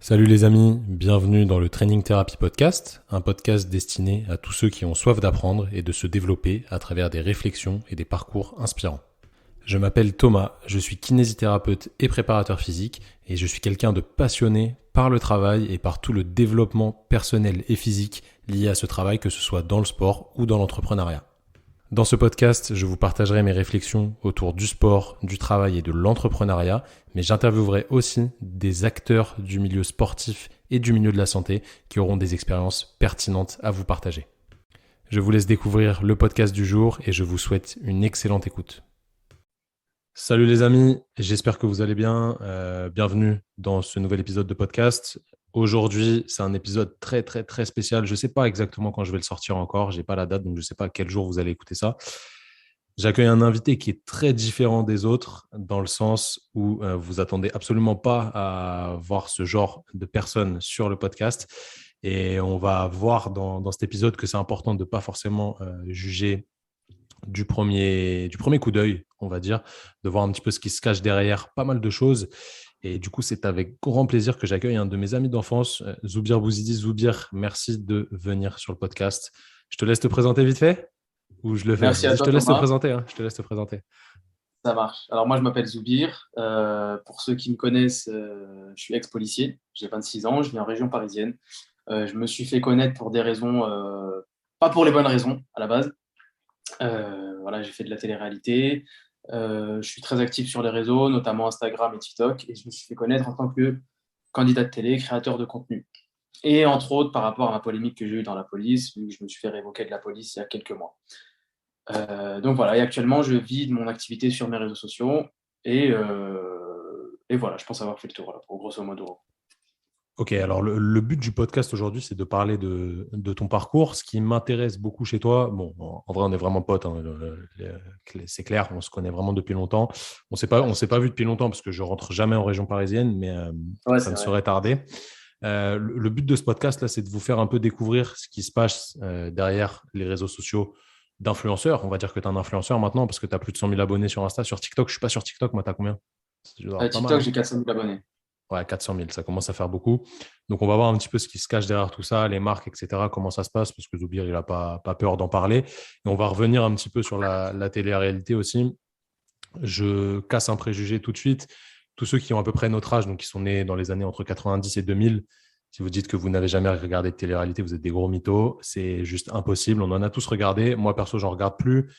Salut les amis, bienvenue dans le Training Therapy Podcast, un podcast destiné à tous ceux qui ont soif d'apprendre et de se développer à travers des réflexions et des parcours inspirants. Je m'appelle Thomas, je suis kinésithérapeute et préparateur physique et je suis quelqu'un de passionné par le travail et par tout le développement personnel et physique lié à ce travail, que ce soit dans le sport ou dans l'entrepreneuriat. Dans ce podcast, je vous partagerai mes réflexions autour du sport, du travail et de l'entrepreneuriat, mais j'interviewerai aussi des acteurs du milieu sportif et du milieu de la santé qui auront des expériences pertinentes à vous partager. Je vous laisse découvrir le podcast du jour et je vous souhaite une excellente écoute. Salut les amis, j'espère que vous allez bien. Bienvenue dans ce nouvel épisode de podcast. Aujourd'hui, c'est un épisode très spécial. Je ne sais pas exactement quand je vais le sortir encore. Je n'ai pas la date, donc je ne sais pas à quel jour vous allez écouter ça. J'accueille un invité qui est très différent des autres dans le sens où vous attendez absolument pas à voir ce genre de personnes sur le podcast. Et on va voir dans cet épisode que c'est important de ne pas forcément juger du premier coup d'œil, on va dire, de voir un petit peu ce qui se cache derrière pas mal de choses. Et du coup, c'est avec grand plaisir que j'accueille un de mes amis d'enfance, Zoubir Bouzidi. Zoubir, merci de venir sur le podcast. Je te laisse te présenter vite fait ou je le fais? Merci à Vas-y, je toi, te laisse te Thomas. présenter. Je te laisse te présenter. Ça marche. Alors, moi, je m'appelle Zoubir. Pour ceux qui me connaissent, je suis ex-policier. J'ai 26 ans. Je vis en région parisienne. Je me suis fait connaître pour des raisons, pas pour les bonnes raisons à la base. Voilà, j'ai fait de la télé-réalité. Je suis très actif sur les réseaux, notamment Instagram et TikTok. Et je me suis fait connaître en tant que candidat de télé, créateur de contenu. Et entre autres, par rapport à ma polémique que j'ai eue dans la police, vu que je me suis fait révoquer de la police il y a quelques mois. Donc voilà, et actuellement, je vis de mon activité sur mes réseaux sociaux et voilà, je pense avoir fait le tour, là, pour grosso modo. Ok, alors le but du podcast aujourd'hui, c'est de parler de ton parcours. Ce qui m'intéresse beaucoup chez toi, bon, en vrai, on est vraiment potes, hein, c'est clair, on se connaît vraiment depuis longtemps. On s'est pas vu depuis longtemps parce que je rentre jamais en région parisienne, mais Ouais, ça c'est ne vrai. saurait tarder. Le but de ce podcast-là, c'est de vous faire un peu découvrir ce qui se passe derrière les réseaux sociaux d'influenceurs. On va dire que tu es un influenceur maintenant parce que tu as plus de 100 000 abonnés sur Insta. Sur TikTok, je ne suis pas sur TikTok, moi, tu as combien? Tu dois avoir pas mal, TikTok, hein. j'ai 400 000 abonnés. Ouais, 400 000, ça commence à faire beaucoup. Donc, on va voir un petit peu ce qui se cache derrière tout ça, les marques, etc., comment ça se passe, parce que Zoubir, il n'a pas peur d'en parler. Et on va revenir un petit peu sur la télé-réalité aussi. Je casse un préjugé tout de suite. Tous ceux qui ont à peu près notre âge, donc qui sont nés dans les années entre 90 et 2000, si vous dites que vous n'avez jamais regardé de télé-réalité, vous êtes des gros mythos. C'est juste impossible. On en a tous regardé. Moi, perso, j'en regarde plus.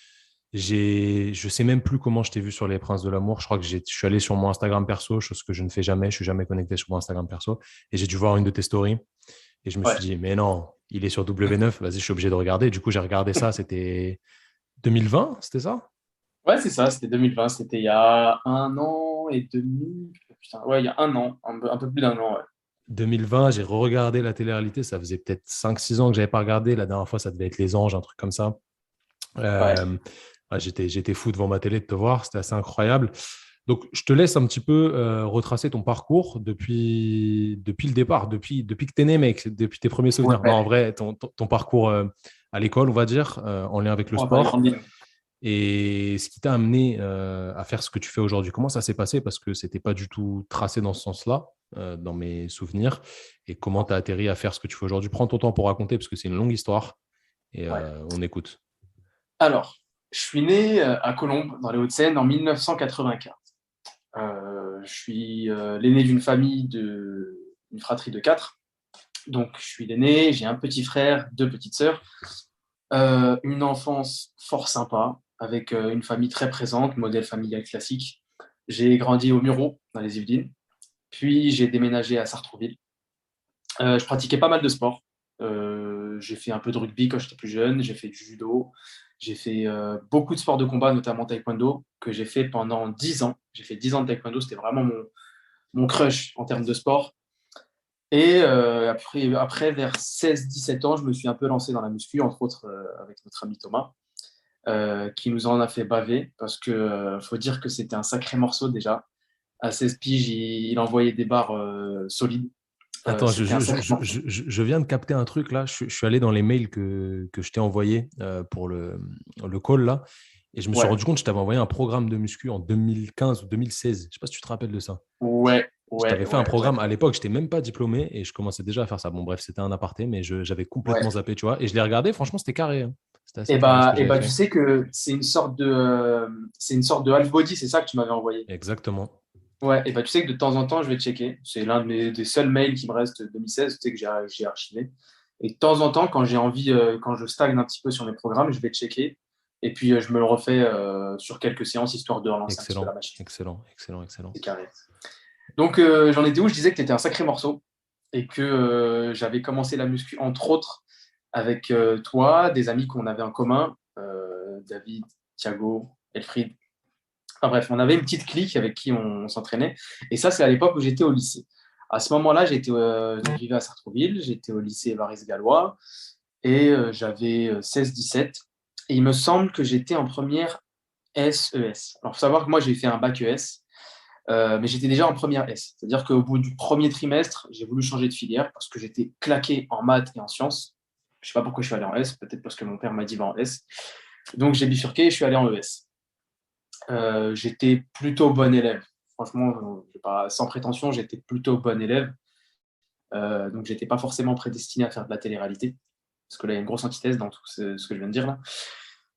Je sais même plus comment je t'ai vu sur Les Princes de l'amour. Je crois que je suis allé sur mon Instagram perso, chose que je ne fais jamais. Je suis jamais connecté sur mon Instagram perso. Et j'ai dû voir une de tes stories. Et je me suis Ouais, dit, mais non, il est sur W9. Vas-y, je suis obligé de regarder. Du coup, j'ai regardé ça. C'était 2020, c'était ça? ouais, c'est ça, c'était 2020, c'était il y a un an et demi. Putain, ouais, il y a un an, un peu plus d'un an, ouais. 2020, j'ai re-regardé la télé-réalité. Ça faisait peut-être 5 6 ans que je n'avais pas regardé. La dernière fois, ça devait être Les Anges, un truc comme ça. Ouais. Euh, ouais, j'étais fou devant ma télé de te voir. C'était assez incroyable. Donc, je te laisse un petit peu retracer ton parcours depuis le départ, depuis que tu es né, mec, depuis tes premiers souvenirs. Non, en Ouais, vrai, ton parcours à l'école, on va dire, en lien avec le on va faire les sport, grandes lignes. et ce qui t'a amené à faire ce que tu fais aujourd'hui. Comment ça s'est passé? Parce que c'était pas du tout tracé dans ce sens-là, dans mes souvenirs. Et comment tu as atterri à faire ce que tu fais aujourd'hui? Prends ton temps pour raconter, parce que c'est une longue histoire, et Ouais. on écoute. Alors, je suis né à Colombes, dans les Hauts-de-Seine, en 1995. Je suis l'aîné d'une une fratrie de quatre. Donc, je suis l'aîné, j'ai un petit frère, deux petites sœurs. Une enfance fort sympa, avec une famille très présente, modèle familial classique. J'ai grandi au Mureau, dans les Yvelines. Puis, j'ai déménagé à Sartrouville. Je pratiquais pas mal de sports. J'ai fait un peu de rugby quand j'étais plus jeune. J'ai fait du judo. J'ai fait beaucoup de sports de combat, notamment taekwondo, que j'ai fait pendant 10 ans. J'ai fait 10 ans de taekwondo. C'était vraiment mon crush en termes de sport. Et après, vers 16 17 ans, je me suis un peu lancé dans la muscu, entre autres avec notre ami Thomas, qui nous en a fait baver, parce que faut dire que c'était un sacré morceau déjà. À 16 piges, il envoyait des barres solides. Attends, C'était un sacré morceau. je viens de capter un truc là. Je suis allé dans les mails que je t'ai envoyés pour le call là. Et je me suis Ouais, rendu compte que je t'avais envoyé un programme de muscu en 2015 ou 2016. Je ne sais pas si tu te rappelles de ça. ouais. Je Ouais, t'avais fait un ouais, ouais, programme. À l'époque, je n'étais même pas diplômé et je commençais déjà à faire ça. Bon, bref, c'était un aparté, mais j'avais complètement ouais. zappé, tu vois. Et je l'ai regardé, franchement, c'était carré, hein. C'était assez carré ce que j'avais Tu fait. sais que c'est une sorte de half body, c'est ça que tu m'avais envoyé. Exactement. Ouais, tu sais que de temps en temps, je vais checker. C'est l'un des seuls mails qui me reste de 2016, tu sais que j'ai archivé. Et de temps en temps, quand j'ai envie, quand je stagne un petit peu sur mes programmes, je vais checker. Et puis, je me le refais sur quelques séances, histoire de relancer un petit peu la Excellent, machine. excellent, excellent, excellent. C'est carré. Donc, j'en étais où? Je disais que tu étais un sacré morceau et que j'avais commencé la muscu, entre autres, avec toi, des amis qu'on avait en commun, David, Thiago, Elfried. Enfin bref, on avait une petite clique avec qui on s'entraînait. Et ça, c'est à l'époque où j'étais au lycée. À ce moment-là, je vivais à Sartrouville, j'étais au lycée Évariste-Galois et j'avais 16-17. Et il me semble que j'étais en première SES. Alors, il faut savoir que moi, j'ai fait un bac ES, mais j'étais déjà en première S. C'est-à-dire qu'au bout du premier trimestre, j'ai voulu changer de filière parce que j'étais claqué en maths et en sciences. Je ne sais pas pourquoi je suis allé en S, peut-être parce que mon père m'a dit va en S. Donc, j'ai bifurqué et je suis allé en ES. J'étais plutôt bon élève. Franchement, sans prétention, j'étais plutôt bon élève. Donc, j'étais pas forcément prédestiné à faire de la télé-réalité. Parce que là, il y a une grosse antithèse dans tout ce que je viens de dire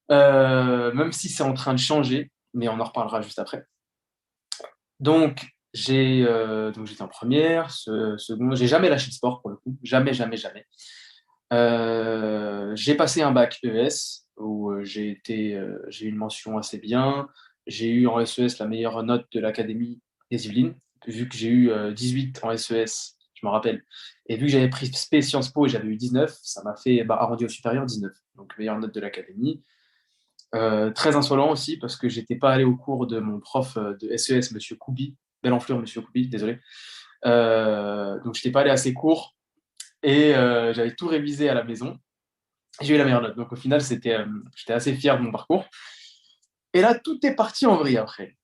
là. Même si c'est en train de changer, mais on en reparlera juste après. Donc, j'étais en première, seconde. J'ai jamais lâché le sport pour le coup. Jamais, jamais, jamais. J'ai passé un bac ES où j'ai eu une mention assez bien. J'ai eu en SES la meilleure note de l'Académie des Yvelines, vu que j'ai eu 18 en SES, je me rappelle. Et vu que j'avais pris spé Sciences Po et j'avais eu 19, ça m'a fait arrondi au supérieur 19. Donc meilleure note de l'Académie. Très insolent aussi parce que j'étais pas allé au cours de mon prof de SES, Monsieur Koubi. Belle enflure, Monsieur Koubi, désolé. Donc j'étais pas allé à ses cours et j'avais tout révisé à la maison. J'ai eu la meilleure note. Donc au final, j'étais assez fier de mon parcours. Et là, tout est parti en vrille après.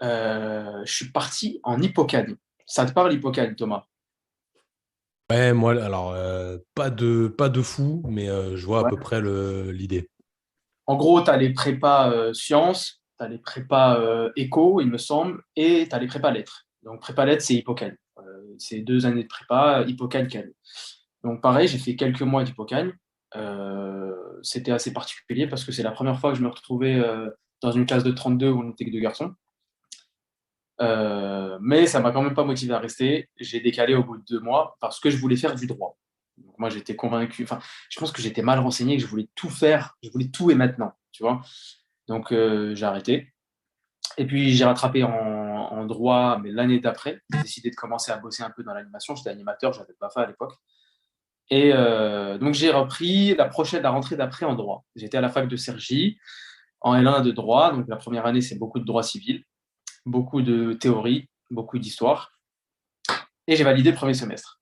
Je suis parti en Hippocagne. Ça te parle, Hippocagne, Thomas? Ouais, moi, alors, pas de fou, mais je vois à Ouais. peu près l'idée. En gros, tu as les prépas sciences, tu as les prépas éco, il me semble, et tu as les prépas lettres. Donc prépa lettres, c'est Hippocagne. C'est 2 années de prépa, Hippocagne calme. Donc pareil, j'ai fait quelques mois d'Hippocagne. C'était assez particulier parce que c'est la première fois que je me retrouvais dans une classe de 32 où on n'était que deux garçons. Mais ça m'a quand même pas motivé à rester. J'ai décalé au bout de 2 mois parce que je voulais faire du droit. Donc moi, j'étais convaincu. Enfin, je pense que j'étais mal renseigné, que je voulais tout faire. Je voulais tout et maintenant, tu vois. Donc j'ai arrêté. Et puis j'ai rattrapé en droit, mais l'année d'après, j'ai décidé de commencer à bosser un peu dans l'animation. J'étais animateur, j'avais pas fait à l'époque. Et donc j'ai repris la rentrée d'après en droit. J'étais à la fac de Cergy en L1 de droit. Donc la première année, c'est beaucoup de droit civil, beaucoup de théorie, beaucoup d'histoire. Et j'ai validé le premier semestre.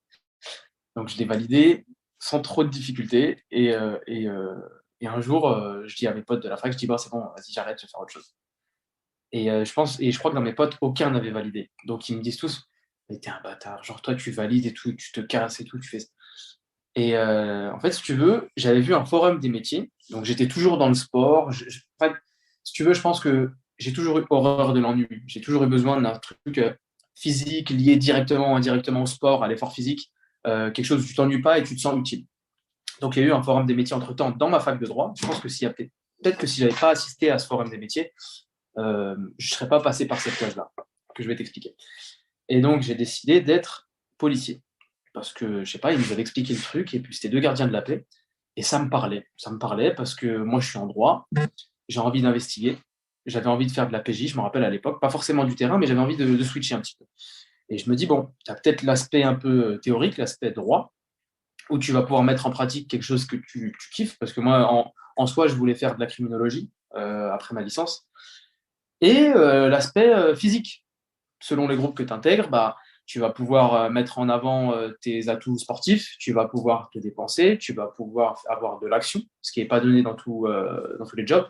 Donc je l'ai validé sans trop de difficultés. Et un jour, je dis à mes potes de la fac, je dis, bon, c'est bon, vas-y, j'arrête, je vais faire autre chose. Je crois que dans mes potes, aucun n'avait validé. Donc ils me disent tous, mais t'es un bâtard, genre toi tu valides et tout, tu te casses et tout, tu fais ça. Et en fait, si tu veux, j'avais vu un forum des métiers, donc j'étais toujours dans le sport. En fait, si tu veux, je pense que j'ai toujours eu horreur de l'ennui. J'ai toujours eu besoin d'un truc physique lié directement ou indirectement au sport, à l'effort physique, quelque chose où tu t'ennuies pas et tu te sens utile. Donc il y a eu un forum des métiers entre-temps dans ma fac de droit. Je pense que s'il y a peut-être que si j'avais pas assisté à ce forum des métiers, je ne serais pas passé par cette case-là, que je vais t'expliquer. Et donc j'ai décidé d'être policier parce que, je sais pas, ils nous avaient expliqué le truc, et puis c'était deux gardiens de la paix, et ça me parlait. Ça me parlait parce que moi, je suis en droit, j'ai envie d'investiguer, j'avais envie de faire de la PJ, je me rappelle à l'époque, pas forcément du terrain, mais j'avais envie de switcher un petit peu. Et je me dis, bon, tu as peut-être l'aspect un peu théorique, l'aspect droit, où tu vas pouvoir mettre en pratique quelque chose que tu kiffes, parce que moi, en soi, je voulais faire de la criminologie après ma licence, et l'aspect physique selon les groupes que tu intègres, bah, tu vas pouvoir mettre en avant tes atouts sportifs, tu vas pouvoir te dépenser, tu vas pouvoir avoir de l'action, ce qui n'est pas donné dans tous les jobs.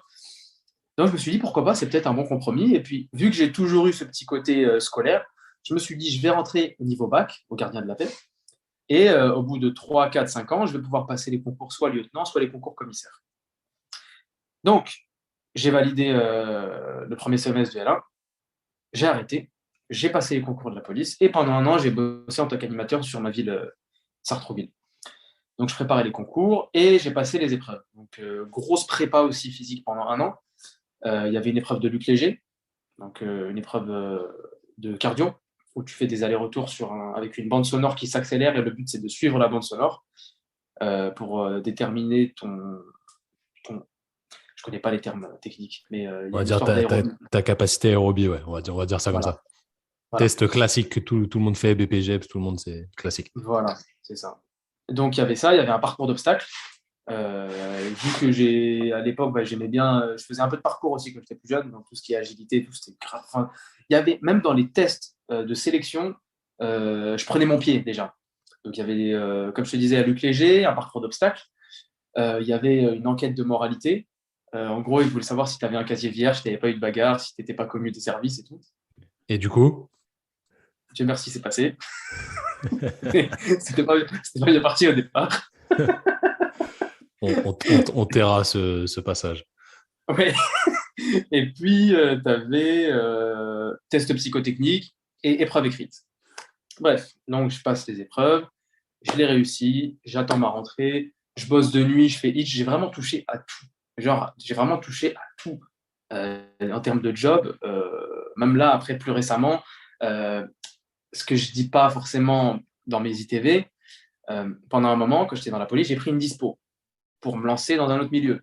Donc je me suis dit, pourquoi pas, c'est peut-être un bon compromis. Et puis, vu que j'ai toujours eu ce petit côté scolaire, je me suis dit, je vais rentrer au niveau bac, au gardien de la paix. Et au bout de 3, 4, 5 ans, je vais pouvoir passer les concours soit lieutenant, soit les concours commissaire. Donc, j'ai validé le premier semestre du L1, j'ai arrêté. j'ai passé les concours de la police et pendant un an, j'ai bossé en tant qu'animateur sur ma ville, Sartrouville. Donc, je préparais les concours et j'ai passé les épreuves. Donc, grosse prépa aussi physique pendant un an. Il y avait une épreuve de lutte léger, donc une épreuve de cardio, où tu fais des allers-retours avec une bande sonore qui s'accélère et le but, c'est de suivre la bande sonore pour déterminer je connais pas les termes techniques, mais il y On a va une dire histoire d'aérobie. ta capacité aérobie, ouais. On va dire ça comme Voilà, ça. voilà, Test classique que tout le monde fait, BPGEPS, tout le monde, c'est classique. voilà, c'est ça. Donc il y avait ça, il y avait un parcours d'obstacles. Vu que à l'époque, j'aimais bien, je faisais un peu de parcours aussi quand j'étais plus jeune, donc tout ce qui est agilité, tout c'était grave. Enfin, il y avait même dans les tests de sélection, je prenais mon pied déjà. Donc il y avait, comme je te disais, à Luc Léger, un parcours d'obstacles. Il y avait une enquête de moralité. En gros, ils voulaient savoir si tu avais un casier vierge, si tu n'avais pas eu de bagarre, si tu n'étais pas commu des services et tout. Et du coup, Dieu merci, c'est passé. C'était pas bien parti au départ. on taira ce passage. Ouais. Et puis, tu avais test psychotechnique et épreuve écrite. Bref, donc je passe les épreuves, je les réussis, j'attends ma rentrée, je bosse de nuit, je fais hitch, j'ai vraiment touché à tout. Genre, j'ai vraiment touché à tout en termes de job. Même là, après, plus récemment, ce que je dis pas forcément dans mes ITV, pendant un moment, quand j'étais dans la police, j'ai pris une dispo pour me lancer dans un autre milieu.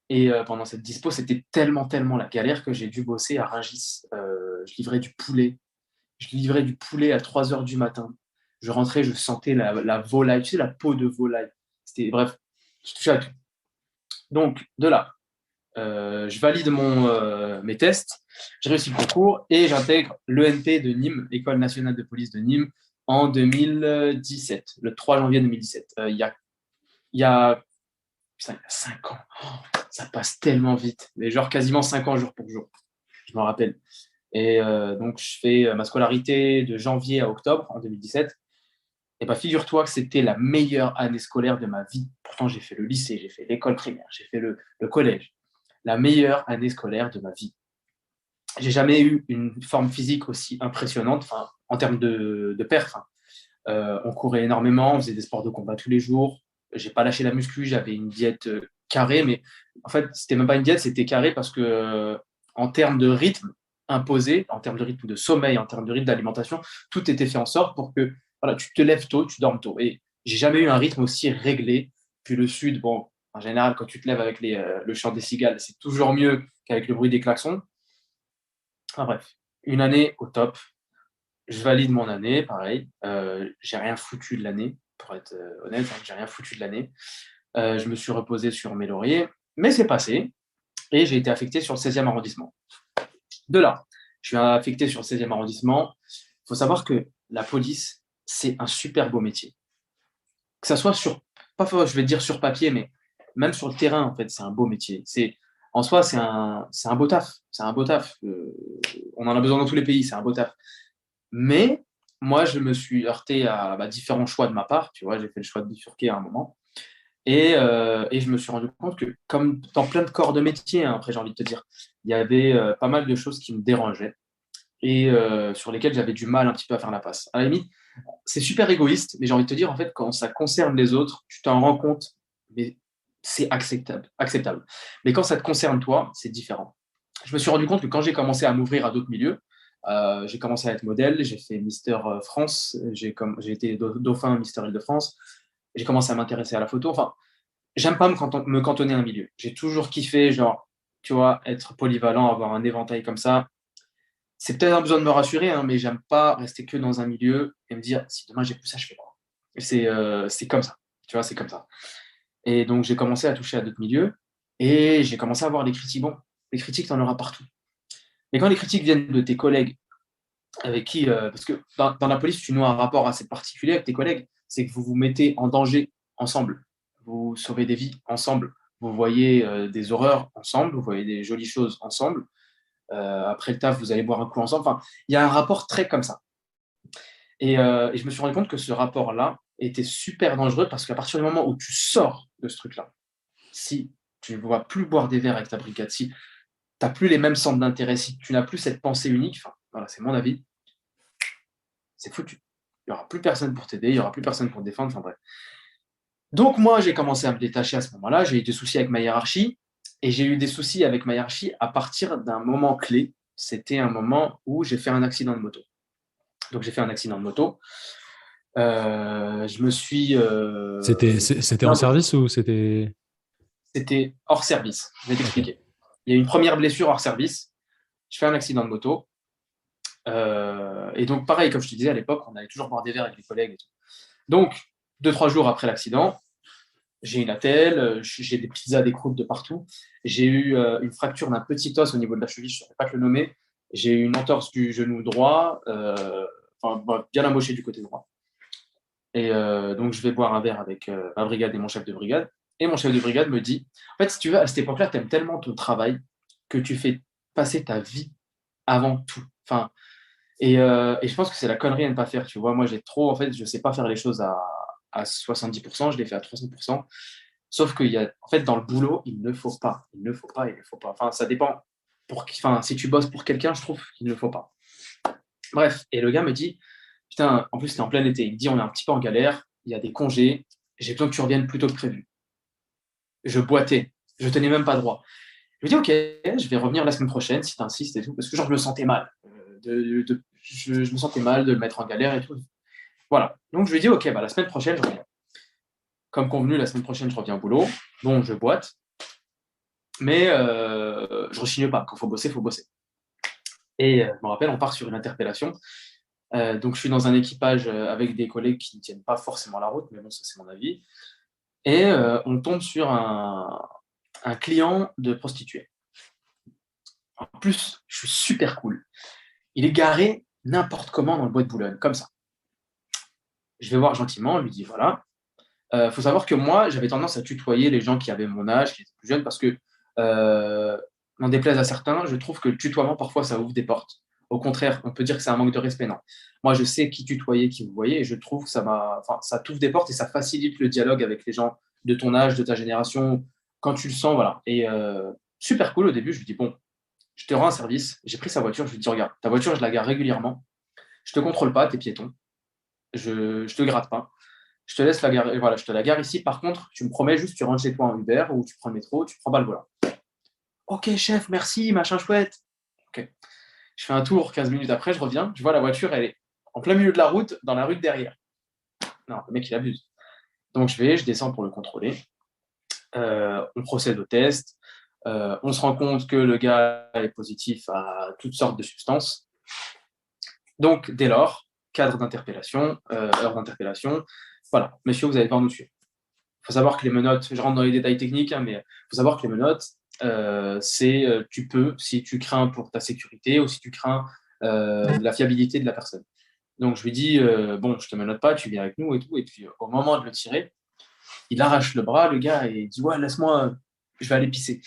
Et pendant cette dispo, c'était tellement, tellement la galère que j'ai dû bosser à Rungis. Je livrais du poulet. Je livrais du poulet à 3 heures du matin. Je rentrais, je sentais la volaille, tu sais, la peau de volaille. Bref, je touchais à tout. Donc, de là, je valide mes tests, je réussis le concours et j'intègre l'ENP de Nîmes, École nationale de police de Nîmes, en 2017, le 3 janvier 2017. Il y a, putain, il y a 5 ans. Oh, ça passe tellement vite, mais genre quasiment 5 ans jour pour jour, je m'en rappelle. Et donc, je fais ma scolarité de janvier à octobre en 2017. Et bah, figure-toi que c'était la meilleure année scolaire de ma vie. Pourtant, j'ai fait le lycée, j'ai fait l'école primaire, j'ai fait le collège. La meilleure année scolaire de ma vie. J'ai jamais eu une forme physique aussi impressionnante, enfin, en termes de perf. Hein. On courait énormément, on faisait des sports de combat tous les jours. J'ai pas lâché la muscu, j'avais une diète carrée, mais en fait, c'était même pas une diète, c'était carré parce que en termes de rythme imposé, en termes de rythme de sommeil, en termes de rythme d'alimentation, tout était fait en sorte pour que voilà, tu te lèves tôt, tu dormes tôt. Et j'ai jamais eu un rythme aussi réglé. Puis le sud, bon, en général, quand tu te lèves avec le chant des cigales, c'est toujours mieux qu'avec le bruit des klaxons. Enfin bref, une année au top. Je valide mon année, pareil. J'ai rien foutu de l'année, pour être honnête, hein, j'ai rien foutu de l'année. Je me suis reposé sur mes lauriers, mais c'est passé et j'ai été affecté sur le 16e arrondissement. De là, je suis affecté sur le 16e arrondissement. Il faut savoir que la police, c'est un super beau métier. Que ça soit pas je vais dire sur papier, mais même sur le terrain, en fait, c'est un beau métier. En soi, c'est un beau taf. C'est un beau taf. On en a besoin dans tous les pays, c'est un beau taf. Mais moi, je me suis heurté à différents choix de ma part. Tu vois, j'ai fait le choix de bifurquer à un moment. Et je me suis rendu compte que, comme dans plein de corps de métier, hein, après, j'ai envie de te dire, il y avait pas mal de choses qui me dérangeaient et sur lesquelles j'avais du mal un petit peu à faire la passe. À la limite, c'est super égoïste, mais j'ai envie de te dire, en fait, quand ça concerne les autres, tu t'en rends compte, mais c'est acceptable, acceptable. Mais quand ça te concerne toi, c'est différent. Je me suis rendu compte que quand j'ai commencé à m'ouvrir à d'autres milieux, j'ai commencé à être modèle, j'ai fait Mister France, j'ai été dauphin Mister Île-de-France, j'ai commencé à m'intéresser à la photo. Enfin, j'aime pas me cantonner à un milieu. J'ai toujours kiffé, genre, tu vois, être polyvalent, avoir un éventail comme ça. C'est peut-être un besoin de me rassurer, hein, mais j'aime pas rester que dans un milieu et me dire, si demain j'ai plus ça, je fais quoi. C'est comme ça, tu vois, c'est comme ça. Et donc, j'ai commencé à toucher à d'autres milieux et j'ai commencé à voir les critiques. Bon, les critiques, tu en auras partout. Mais quand les critiques viennent de tes collègues, avec qui, parce que dans la police, tu noues un rapport assez particulier avec tes collègues, c'est que vous vous mettez en danger ensemble, vous sauvez des vies ensemble, vous voyez des horreurs ensemble, vous voyez des jolies choses ensemble. Après le taf, vous allez boire un coup ensemble. Enfin, il y a un rapport très comme ça. Et je me suis rendu compte que ce rapport-là était super dangereux parce qu'à partir du moment où tu sors de ce truc-là, si tu ne vas plus boire des verres avec ta brigade, si tu n'as plus les mêmes centres d'intérêt, si tu n'as plus cette pensée unique, enfin, voilà, c'est mon avis, c'est foutu. Il n'y aura plus personne pour t'aider, il n'y aura plus personne pour te défendre, enfin bref. Donc moi, j'ai commencé à me détacher à ce moment-là, j'ai eu des soucis avec ma hiérarchie, et j'ai eu des soucis avec ma hiérarchie à partir d'un moment clé. C'était un moment où j'ai fait un accident de moto. Donc j'ai fait un accident de moto. Je me suis... C'était en service ou c'était... C'était hors service, je vais t'expliquer. Il y a eu une première blessure hors service, je fais un accident de moto. Et donc pareil, comme je te disais, à l'époque, on allait toujours boire des verres avec les collègues et tout. Donc, 2-3 jours après l'accident, j'ai une attelle, j'ai des pizzas, des croûtes de partout. J'ai eu une fracture d'un petit os au niveau de la cheville, je ne saurais pas te le nommer. J'ai eu une entorse du genou droit, bien amoché du côté droit. Et donc, je vais boire un verre avec ma brigade et mon chef de brigade. Et mon chef de brigade me dit, en fait, si tu veux, à cette époque-là, tu aimes tellement ton travail que tu fais passer ta vie avant tout. Enfin, et je pense que c'est la connerie à ne pas faire. Tu vois, moi, en fait, je ne sais pas faire les choses à 70%, je les fais à 300%. Sauf qu'il y a, en fait, dans le boulot, il ne faut pas. Il ne faut pas, il ne faut pas. Enfin, ça dépend. Si tu bosses pour quelqu'un, je trouve qu'il ne faut pas. Bref, et le gars me dit, putain, en plus, c'était en plein été. Il me dit, on est un petit peu en galère, il y a des congés, j'ai besoin que tu reviennes plus tôt que prévu. Je boitais, je tenais même pas droit. Je lui dis, ok, je vais revenir la semaine prochaine si tu insistes et tout, parce que genre, je me sentais mal. Je me sentais mal de le mettre en galère et tout. Voilà. Donc, je lui dis, ok, la semaine prochaine, je reviens. Comme convenu, la semaine prochaine, je reviens au boulot. Bon, je boite. Mais je ne rechigne pas. Quand il faut bosser, il faut bosser. Et je me rappelle, on part sur une interpellation. Donc, je suis dans un équipage avec des collègues qui ne tiennent pas forcément la route, mais bon, ça, c'est mon avis. Et on tombe sur un client de prostituée. En plus, je suis super cool. Il est garé n'importe comment dans le bois de Boulogne, comme ça. Je vais voir gentiment, je lui dis voilà. Faut savoir que moi, j'avais tendance à tutoyer les gens qui avaient mon âge, qui étaient plus jeunes, parce que, n'en déplaise à certains, je trouve que le tutoiement, parfois, ça ouvre des portes. Au contraire, on peut dire que c'est un manque de respect. Non. Moi, je sais qui tutoyer, qui vous voyez, et je trouve que ça t'ouvre des portes et ça facilite le dialogue avec les gens de ton âge, de ta génération, quand tu le sens, voilà. Et super cool au début, je lui dis bon, je te rends un service. J'ai pris sa voiture, je lui dis regarde, ta voiture, je la gare régulièrement. Je te contrôle pas, t'es piéton. Je te gratte pas. Je te laisse la gare, voilà, je te la gare ici. Par contre, tu me promets juste, tu rentres chez toi en Uber ou tu prends le métro, tu prends pas le volant. Ok, chef, merci, machin chouette. Ok. Je fais un tour, 15 minutes après, je reviens, je vois la voiture, elle est en plein milieu de la route, dans la rue de derrière. Non, le mec, il abuse. Donc je descends pour le contrôler. On procède au test. On se rend compte que le gars est positif à toutes sortes de substances. Donc, dès lors, cadre d'interpellation, heure d'interpellation. Voilà, monsieur, vous allez devoir nous suivre. Il faut savoir que les menottes, je rentre dans les détails techniques, mais il faut savoir que les menottes, tu peux, si tu crains pour ta sécurité ou si tu crains la fiabilité de la personne. Donc, je lui dis, bon, je te menotte pas, tu viens avec nous et tout. Et puis, au moment de le tirer, il arrache le bras, le gars, et il dit, ouais, laisse-moi, je vais aller pisser.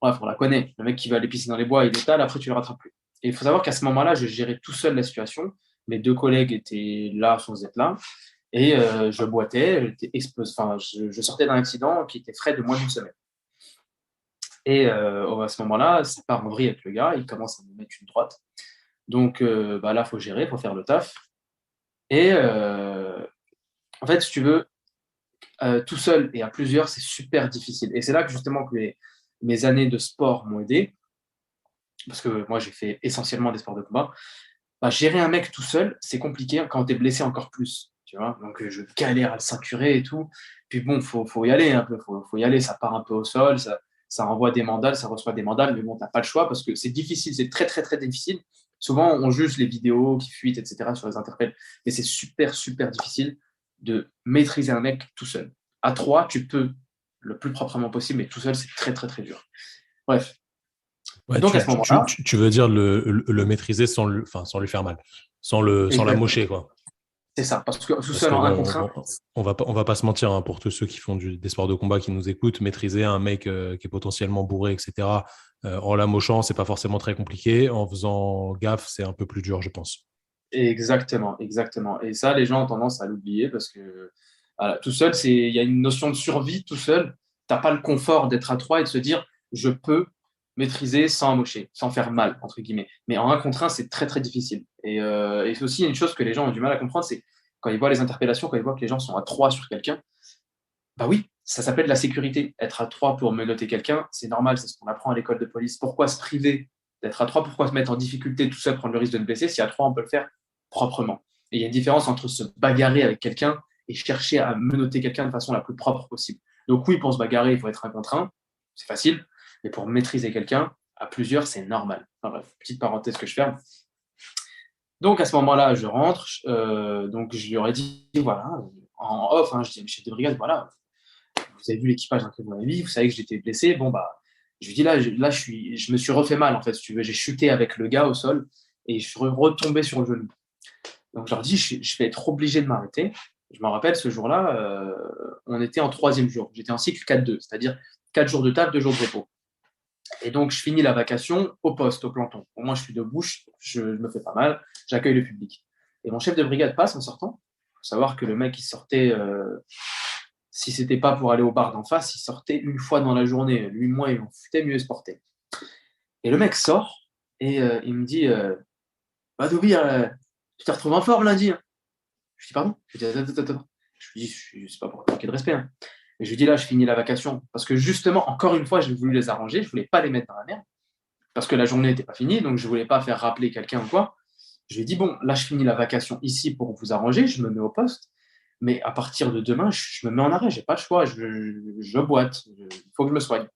Bref, on la connaît. Le mec qui va aller pisser dans les bois, il étale, après, tu le rattrapes plus. Et il faut savoir qu'à ce moment-là, je gérais tout seul la situation. Mes deux collègues étaient là sans être là. Et je boitais, je sortais d'un accident qui était frais de moins d'une semaine. Et à ce moment-là, ça part en vrille avec le gars, il commence à me mettre une droite. Donc là, il faut gérer, il faut faire le taf. Et en fait, si tu veux, tout seul et à plusieurs, c'est super difficile. Et c'est là que justement que mes années de sport m'ont aidé, parce que moi, j'ai fait essentiellement des sports de combat. Gérer un mec tout seul, c'est compliqué quand tu es blessé encore plus. Tu vois, donc je galère à le ceinturer et tout. Puis bon, faut y aller un peu, faut y aller. Ça part un peu au sol, ça envoie des mandales, ça reçoit des mandales, mais bon, t'as pas le choix parce que c'est difficile, c'est très très très difficile. Souvent, on juge les vidéos qui fuitent, etc. sur les interpelles, mais c'est super super difficile de maîtriser un mec tout seul. À trois, tu peux le plus proprement possible, mais tout seul, c'est très très très dur. Bref. Ouais, Donc à ce moment-là, tu veux dire le maîtriser sans lui faire mal, sans la mocher, quoi. c'est ça, parce que tout Parce seul que en un bon, contre un, on va pas se mentir, hein, pour tous ceux qui font des sports de combat qui nous écoutent, maîtriser un mec qui est potentiellement bourré, etc., en la mochant, c'est pas forcément très compliqué. En faisant gaffe, c'est un peu plus dur, je pense. exactement, exactement. Et ça, les gens ont tendance à l'oublier parce que voilà, tout seul, il y a une notion de survie tout seul. Tu n'as pas le confort d'être à trois et de se dire je peux maîtriser sans amocher, sans faire mal, entre guillemets. Mais en un contre un, c'est très, très difficile. Et c'est aussi une chose que les gens ont du mal à comprendre, c'est quand ils voient les interpellations, quand ils voient que les gens sont à trois sur quelqu'un, bah oui, ça s'appelle la sécurité. Être à trois pour menotter quelqu'un, c'est normal, c'est ce qu'on apprend à l'école de police. Pourquoi se priver d'être à trois? Pourquoi se mettre en difficulté tout seul, prendre le risque de le blesser? Si à trois, on peut le faire proprement. Et il y a une différence entre se bagarrer avec quelqu'un et chercher à menotter quelqu'un de façon la plus propre possible. Donc oui, pour se bagarrer, il faut être un contre un, c'est facile, mais pour maîtriser quelqu'un, à plusieurs, c'est normal. Enfin bref, petite parenthèse que je ferme. Donc à ce moment-là, je rentre, donc je lui aurais dit, voilà, en off, hein, je dis à mes chefs de brigade, voilà, vous avez vu l'équipage dans lequel vous m'avez mis, vous savez que j'étais blessé, bon bah, je lui dis là je me suis refait mal en fait, si tu veux, j'ai chuté avec le gars au sol et je suis retombé sur le genou. Donc je leur dis, je vais être obligé de m'arrêter. Je me rappelle, ce jour-là, on était en troisième jour. J'étais en cycle 4-2, c'est-à-dire 4 jours de taf, 2 jours de repos. Et donc, je finis la vacation au poste, au planton. Au moins, je suis debout, je me fais pas mal, j'accueille le public. Et mon chef de brigade passe en sortant. Il faut savoir que le mec, il sortait, si c'était pas pour aller au bar d'en face, il sortait une fois dans la journée. Lui, moi, il en foutait, mieux se porter. Et le mec sort et il me dit, bah, Dobby, tu t'es retrouvé en forme lundi, hein. Je dis pardon. Je dis attends. Je lui dis, c'est pas pour manquer de respect, hein. Et je lui dis là, je finis la vacation. Parce que justement, encore une fois, j'ai voulu les arranger, je voulais pas les mettre dans la merde. Parce que la journée n'était pas finie, donc je voulais pas faire rappeler quelqu'un ou quoi. Je lui ai dit, bon, là, je finis la vacation ici pour vous arranger, je me mets au poste. Mais à partir de demain, je me mets en arrêt, j'ai pas le choix, je boite, il faut que je me soigne.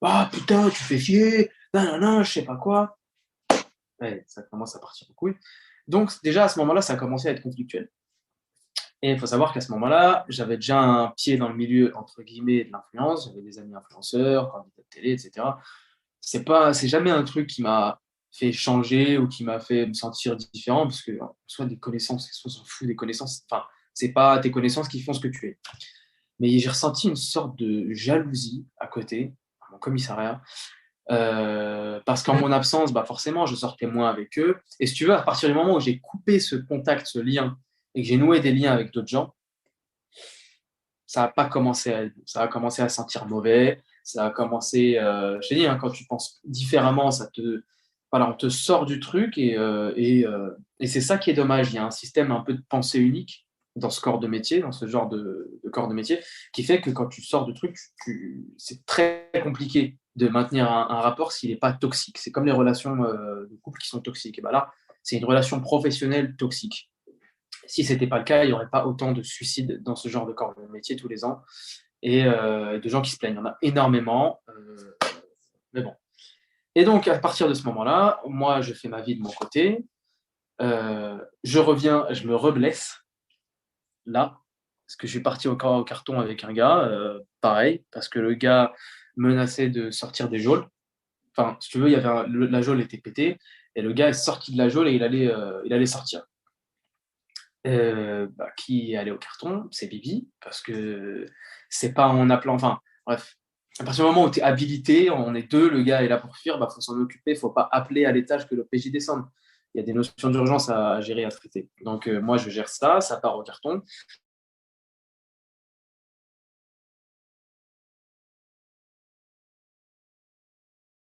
Ah putain, tu fais chier, non, je sais pas quoi. Ouais, ça commence à partir en couille. Donc déjà à ce moment-là, ça a commencé à être conflictuel. Et il faut savoir qu'à ce moment-là, j'avais déjà un pied dans le milieu, entre guillemets, de l'influence. J'avais des amis influenceurs, candidats de télé, etc. C'est jamais un truc qui m'a fait changer ou qui m'a fait me sentir différent, parce que soit des connaissances, soit on s'en fout des connaissances. Enfin, c'est pas tes connaissances qui font ce que tu es. Mais j'ai ressenti une sorte de jalousie à côté, à mon commissariat, parce qu'en mon absence, bah forcément, je sortais moins avec eux. Et si tu veux, à partir du moment où j'ai coupé ce contact, ce lien, et que j'ai noué des liens avec d'autres gens, ça a pas commencé à, ça a commencé à sentir mauvais. Ça a commencé, je t'ai dit, hein, quand tu penses différemment, voilà, on te sort du truc et c'est ça qui est dommage. Il y a un système un peu de pensée unique dans ce corps de métier, dans ce genre de corps de métier, qui fait que quand tu sors du truc, c'est très compliqué de maintenir un rapport s'il n'est pas toxique. C'est comme les relations de couple qui sont toxiques. Et ben là, c'est une relation professionnelle toxique. Si ce n'était pas le cas, il n'y aurait pas autant de suicides dans ce genre de corps de métier tous les ans et de gens qui se plaignent. Il y en a énormément, mais bon. Et donc, à partir de ce moment-là, moi, je fais ma vie de mon côté. Je reviens, je me reblesse là, parce que je suis parti au carton avec un gars, pareil, parce que le gars menaçait de sortir des geôles. Enfin, si tu veux, la geôle était pétée, et le gars est sorti de la geôle et il allait sortir. Qui est allé au carton, c'est Bibi, parce que c'est pas en appelant, enfin, bref, à partir du moment où tu es habilité, on est deux, le gars est là pour fuir, bah, faut s'en occuper, faut pas appeler à l'étage que le PJ descende. Il y a des notions d'urgence à gérer, à traiter. Donc, moi, je gère ça part au carton.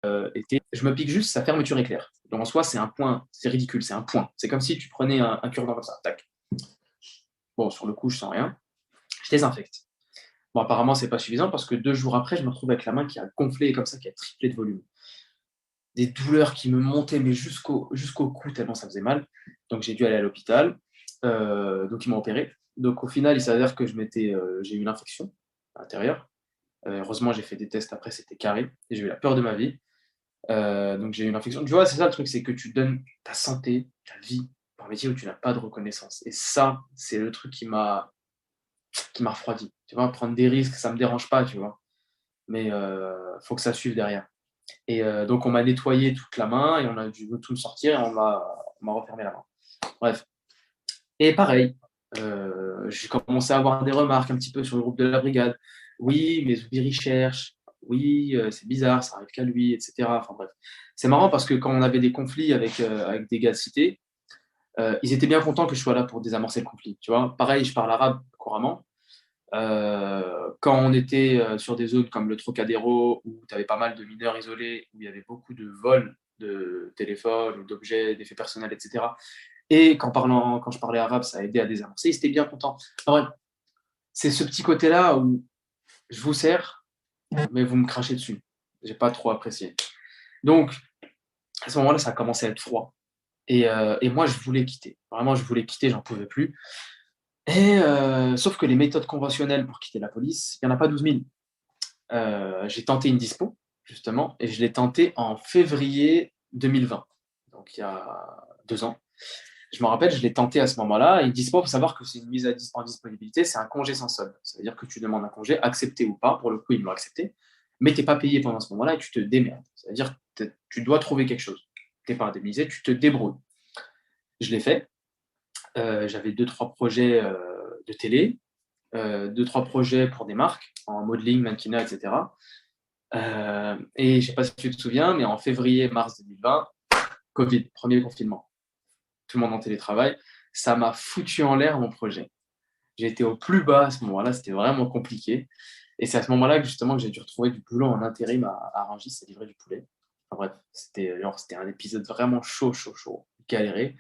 Je me pique juste sa fermeture éclair. Donc, en soi, c'est un point, c'est ridicule, c'est un point. C'est comme si tu prenais un cure-dent comme ça, tac. Bon, sur le coup, je sens rien. Je désinfecte. Bon, apparemment, c'est pas suffisant parce que 2 jours après, je me retrouve avec la main qui a gonflé comme ça, qui a triplé de volume. Des douleurs qui me montaient mais jusqu'au cou tellement ça faisait mal. Donc j'ai dû aller à l'hôpital. Donc ils m'ont opéré. Donc au final, il s'avère que j'ai eu une infection à l'intérieur. Heureusement, j'ai fait des tests après, c'était carré. Et j'ai eu la peur de ma vie. Donc j'ai eu une infection. Tu vois, c'est ça le truc, c'est que tu donnes ta santé, ta vie, pour un métier où tu n'as pas de reconnaissance. Et ça, c'est le truc qui m'a refroidi. Tu vois, prendre des risques, ça me dérange pas, tu vois. Mais faut que ça suive derrière. Et donc on m'a nettoyé toute la main et on a dû tout me sortir et on m'a refermé la main. Bref. Et pareil, j'ai commencé à avoir des remarques un petit peu sur le groupe de la brigade. Oui, mais Zoubiri cherche. Oui, c'est bizarre, ça arrive qu'à lui, etc. Enfin bref. C'est marrant parce que quand on avait des conflits avec des gars de cité, ils étaient bien contents que je sois là pour désamorcer le conflit. Tu vois, pareil, je parle arabe couramment. Quand on était sur des zones comme le Trocadéro, où tu avais pas mal de mineurs isolés, où il y avait beaucoup de vols de téléphones ou d'objets, d'effets personnels, etc. Et quand je parlais arabe, ça a aidé à désamorcer. Ils étaient bien contents. En vrai, c'est ce petit côté-là où je vous sers, mais vous me crachez dessus. J'ai pas trop apprécié. Donc, à ce moment-là, ça a commencé à être froid. Et moi, je voulais quitter. Vraiment, je voulais quitter, j'en pouvais plus. Sauf que les méthodes conventionnelles pour quitter la police, il n'y en a pas 12 000. J'ai tenté une dispo, justement, et je l'ai tenté en février 2020. Donc, il y a 2 ans. Je me rappelle, je l'ai tenté à ce moment-là. Et une dispo, il faut savoir que c'est une mise en disponibilité, c'est un congé sans solde. Ça veut dire que tu demandes un congé, accepté ou pas. Pour le coup, ils l'ont accepté. Mais tu n'es pas payé pendant ce moment-là et tu te démerdes. Ça veut dire que tu dois trouver quelque chose. Tu n'es pas indemnisé, tu te débrouilles. Je l'ai fait. J'avais 2-3 projets de télé, 2-3 projets pour des marques, en modeling, mannequinat, etc. Et je ne sais pas si tu te souviens, mais en février-mars 2020, Covid, premier confinement. Tout le monde en télétravail. Ça m'a foutu en l'air mon projet. J'ai été au plus bas à ce moment-là, c'était vraiment compliqué. Et c'est à ce moment-là que justement que j'ai dû retrouver du boulot en intérim à Rungis, à livrer du poulet. Enfin bref, c'était un épisode vraiment chaud, galéré.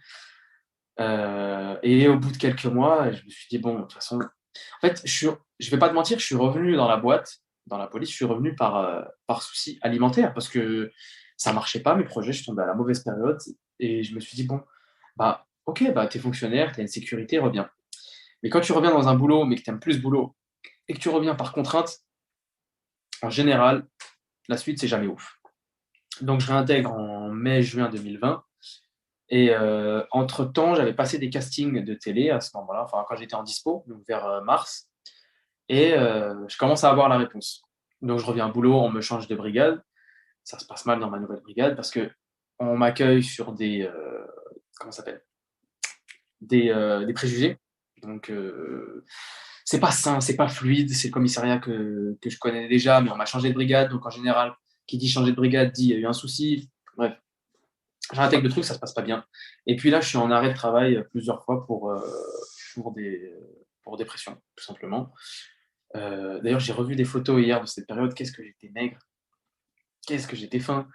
Et au bout de quelques mois, je me suis dit, bon, de toute façon, en fait, je vais pas te mentir, je suis revenu dans la boîte, dans la police, je suis revenu par souci alimentaire parce que ça marchait pas, mes projets, je suis tombé à la mauvaise période et je me suis dit, bon, bah, ok, bah, t'es fonctionnaire, t'as une sécurité, reviens. Mais quand tu reviens dans un boulot, mais que t'aimes plus ce boulot et que tu reviens par contrainte, en général, la suite, c'est jamais ouf. Donc, je réintègre en mai-juin 2020. Et entre-temps, j'avais passé des castings de télé à ce moment-là, enfin quand j'étais en dispo, donc vers mars, et je commence à avoir la réponse. Donc je reviens au boulot, on me change de brigade. Ça se passe mal dans ma nouvelle brigade parce que on m'accueille sur comment ça s'appelle, des préjugés. Donc c'est pas sain, c'est pas fluide, c'est le commissariat que je connais déjà, mais on m'a changé de brigade, donc en général, qui dit changer de brigade dit il y a eu un souci. Bref, j'intègre le truc, ça se passe pas bien. Et puis là, je suis en arrêt de travail plusieurs fois pour pour dépression, tout simplement. D'ailleurs, j'ai revu des photos hier de cette période. Qu'est-ce que j'étais maigre, qu'est-ce que j'étais fin.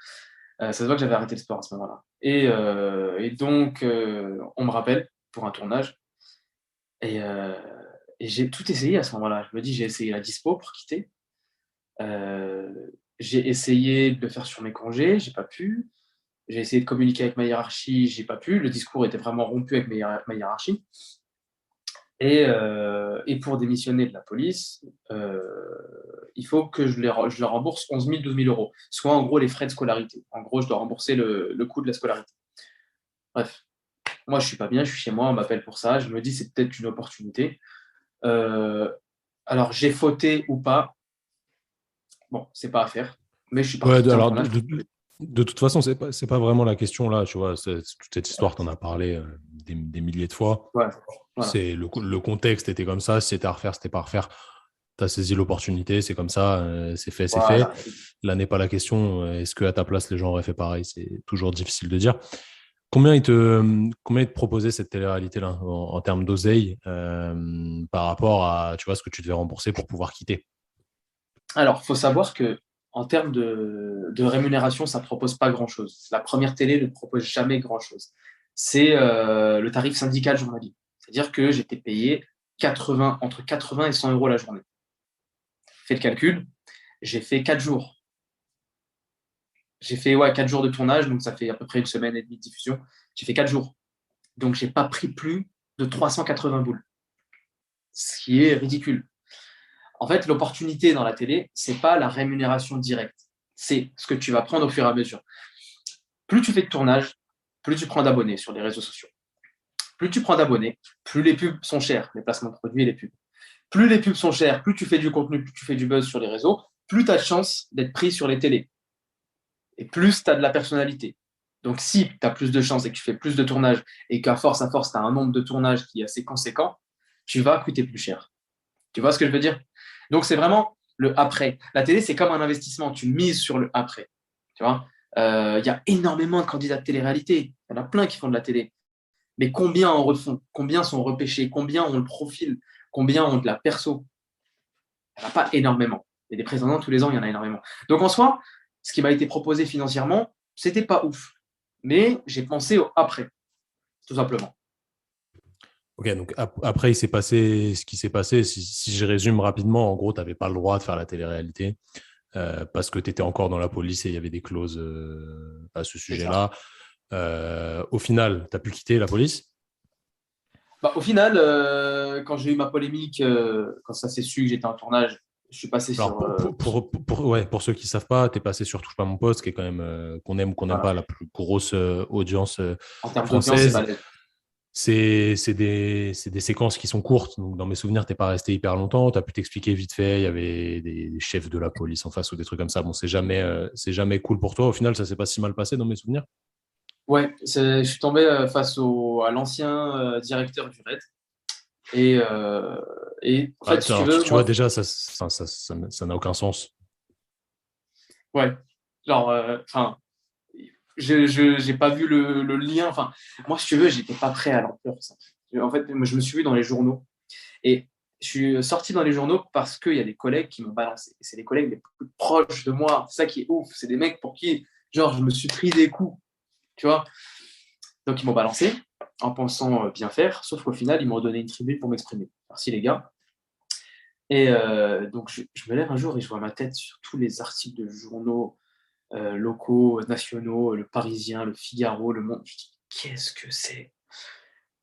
Ça se voit que j'avais arrêté le sport à ce moment-là. Et donc, on me rappelle pour un tournage. Et, euh, et j'ai tout essayé à ce moment-là. Je me dis, j'ai essayé la dispo pour quitter. Euh, j'ai essayé de le faire sur mes congés, j'ai pas pu. J'ai essayé de communiquer avec ma hiérarchie, j'ai pas pu. Le discours était vraiment rompu avec ma hiérarchie. Et pour démissionner de la police, il faut que je leur rembourse 11 000, 12 000 euros, soit en gros les frais de scolarité. En gros, je dois rembourser le coût de la scolarité. Bref, moi je suis pas bien, je suis chez moi, on m'appelle pour ça. Je me dis c'est peut-être une opportunité. Euh, alors j'ai fauté ou pas, bon, c'est pas à faire, mais je suis Ouais, parti quitter un alors tournage. de toute façon, c'est pas vraiment la question là, tu vois. Toute cette histoire, tu en as parlé des milliers de fois. Ouais, voilà. C'est le contexte était comme ça. Si c'était à refaire, c'était pas à refaire. Tu as saisi l'opportunité, c'est comme ça, c'est fait, c'est fait. Voilà. Là n'est pas la question. Est-ce qu'à ta place, les gens auraient fait pareil? C'est toujours difficile de dire. Combien ils te proposaient cette télé-réalité-là en termes d'oseille par rapport à tu vois, ce que tu devais rembourser pour pouvoir quitter? Alors, il faut savoir que en termes de rémunération, ça ne propose pas grand-chose. La première télé ne propose jamais grand-chose. C'est le tarif syndical journalier. C'est-à-dire que j'étais payé entre 80 et 100 euros la journée. Fais le calcul, j'ai fait 4 jours. J'ai fait 4 jours de tournage, donc ça fait à peu près une semaine et demie de diffusion. J'ai fait 4 jours. Donc, je n'ai pas pris plus de 380 boules, ce qui est ridicule. En fait, l'opportunité dans la télé, ce n'est pas la rémunération directe. C'est ce que tu vas prendre au fur et à mesure. Plus tu fais de tournage, plus tu prends d'abonnés sur les réseaux sociaux. Plus tu prends d'abonnés, plus les pubs sont chères, les placements de produits et les pubs. Plus les pubs sont chères, plus tu fais du contenu, plus tu fais du buzz sur les réseaux, plus tu as de chances d'être pris sur les télés. Et plus tu as de la personnalité. Donc, si tu as plus de chances et que tu fais plus de tournages et qu'à force, tu as un nombre de tournages qui est assez conséquent, tu vas coûter plus cher. Tu vois ce que je veux dire? Donc, c'est vraiment le après. La télé, c'est comme un investissement. Tu mises sur le après. Tu vois? Y a énormément de candidats de télé-réalité. Il y en a plein qui font de la télé. Mais combien en refont? Combien sont repêchés? Combien ont le profil? Combien ont de la perso? Il n'y en a pas énormément. Il y a des prétendants tous les ans, il y en a énormément. Donc en soi, ce qui m'a été proposé financièrement, c'était pas ouf. Mais j'ai pensé au après, tout simplement. Ok, donc après, il s'est passé ce qui s'est passé. Si je résume rapidement, en gros, tu n'avais pas le droit de faire la télé-réalité parce que tu étais encore dans la police et il y avait des clauses à ce C'est ça. sujet-là. Au final, tu as pu quitter la police. Bah, au final, quand j'ai eu ma polémique, quand ça s'est su que j'étais en tournage, je suis passé Alors, sur. ouais, pour ceux qui ne savent pas, tu es passé sur Touche pas mon poste, qui est quand même, qu'on aime ou qu'on n'aime Voilà. pas, la plus grosse audience En termes d'audience, c'est française. balèze. C'est des séquences qui sont courtes. Donc, dans mes souvenirs, tu n'es pas resté hyper longtemps. Tu as pu t'expliquer vite fait. Il y avait des chefs de la police en face ou des trucs comme ça. Bon, c'est jamais cool pour toi. Au final, ça s'est pas si mal passé dans mes souvenirs. Ouais, je suis tombé face à l'ancien directeur du RAID. Et, euh, et en fait, si tu Alors, veux, tu vois, moi, déjà, ça n'a aucun sens. ouais, genre, enfin, je j'ai pas vu le lien. Enfin, moi, si tu veux, j'étais pas prêt à l'ampleur. Ça. En fait, moi, je me suis vu dans les journaux. Et je suis sorti dans les journaux parce qu'il y a des collègues qui m'ont balancé. Et c'est les collègues les plus proches de moi. C'est ça qui est ouf. C'est des mecs pour qui, genre, je me suis pris des coups. Tu vois? Donc, ils m'ont balancé en pensant bien faire. Sauf qu'au final, ils m'ont donné une tribune pour m'exprimer. Merci, les gars. Et donc, je me lève un jour et je vois ma tête sur tous les articles de journaux locaux, nationaux, le Parisien, le Figaro, le Monde. Je dis, qu'est-ce que c'est?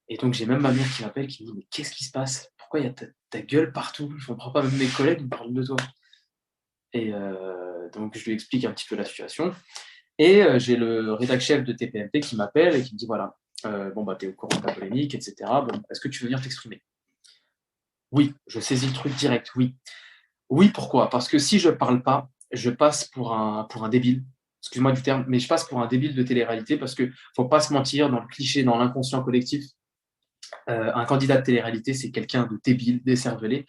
Et donc, j'ai même ma mère qui m'appelle, qui me dit, mais qu'est-ce qui se passe? Pourquoi il y a ta gueule partout? Je ne comprends pas, même mes collègues me parlent de toi. Et donc, je lui explique un petit peu la situation. Et j'ai le rédac chef de TPMP qui m'appelle et qui me dit, voilà, bon, bah, tu es au courant de la polémique, etc. Bon, est-ce que tu veux venir t'exprimer? Oui, je saisis le truc direct, oui. Oui, pourquoi? Parce que si je ne parle pas, je passe pour un débile. Excuse-moi du terme, mais je passe pour un débile de télé-réalité parce qu'il ne faut pas se mentir, dans le cliché, dans l'inconscient collectif, un candidat de télé-réalité, c'est quelqu'un de débile, décervelé.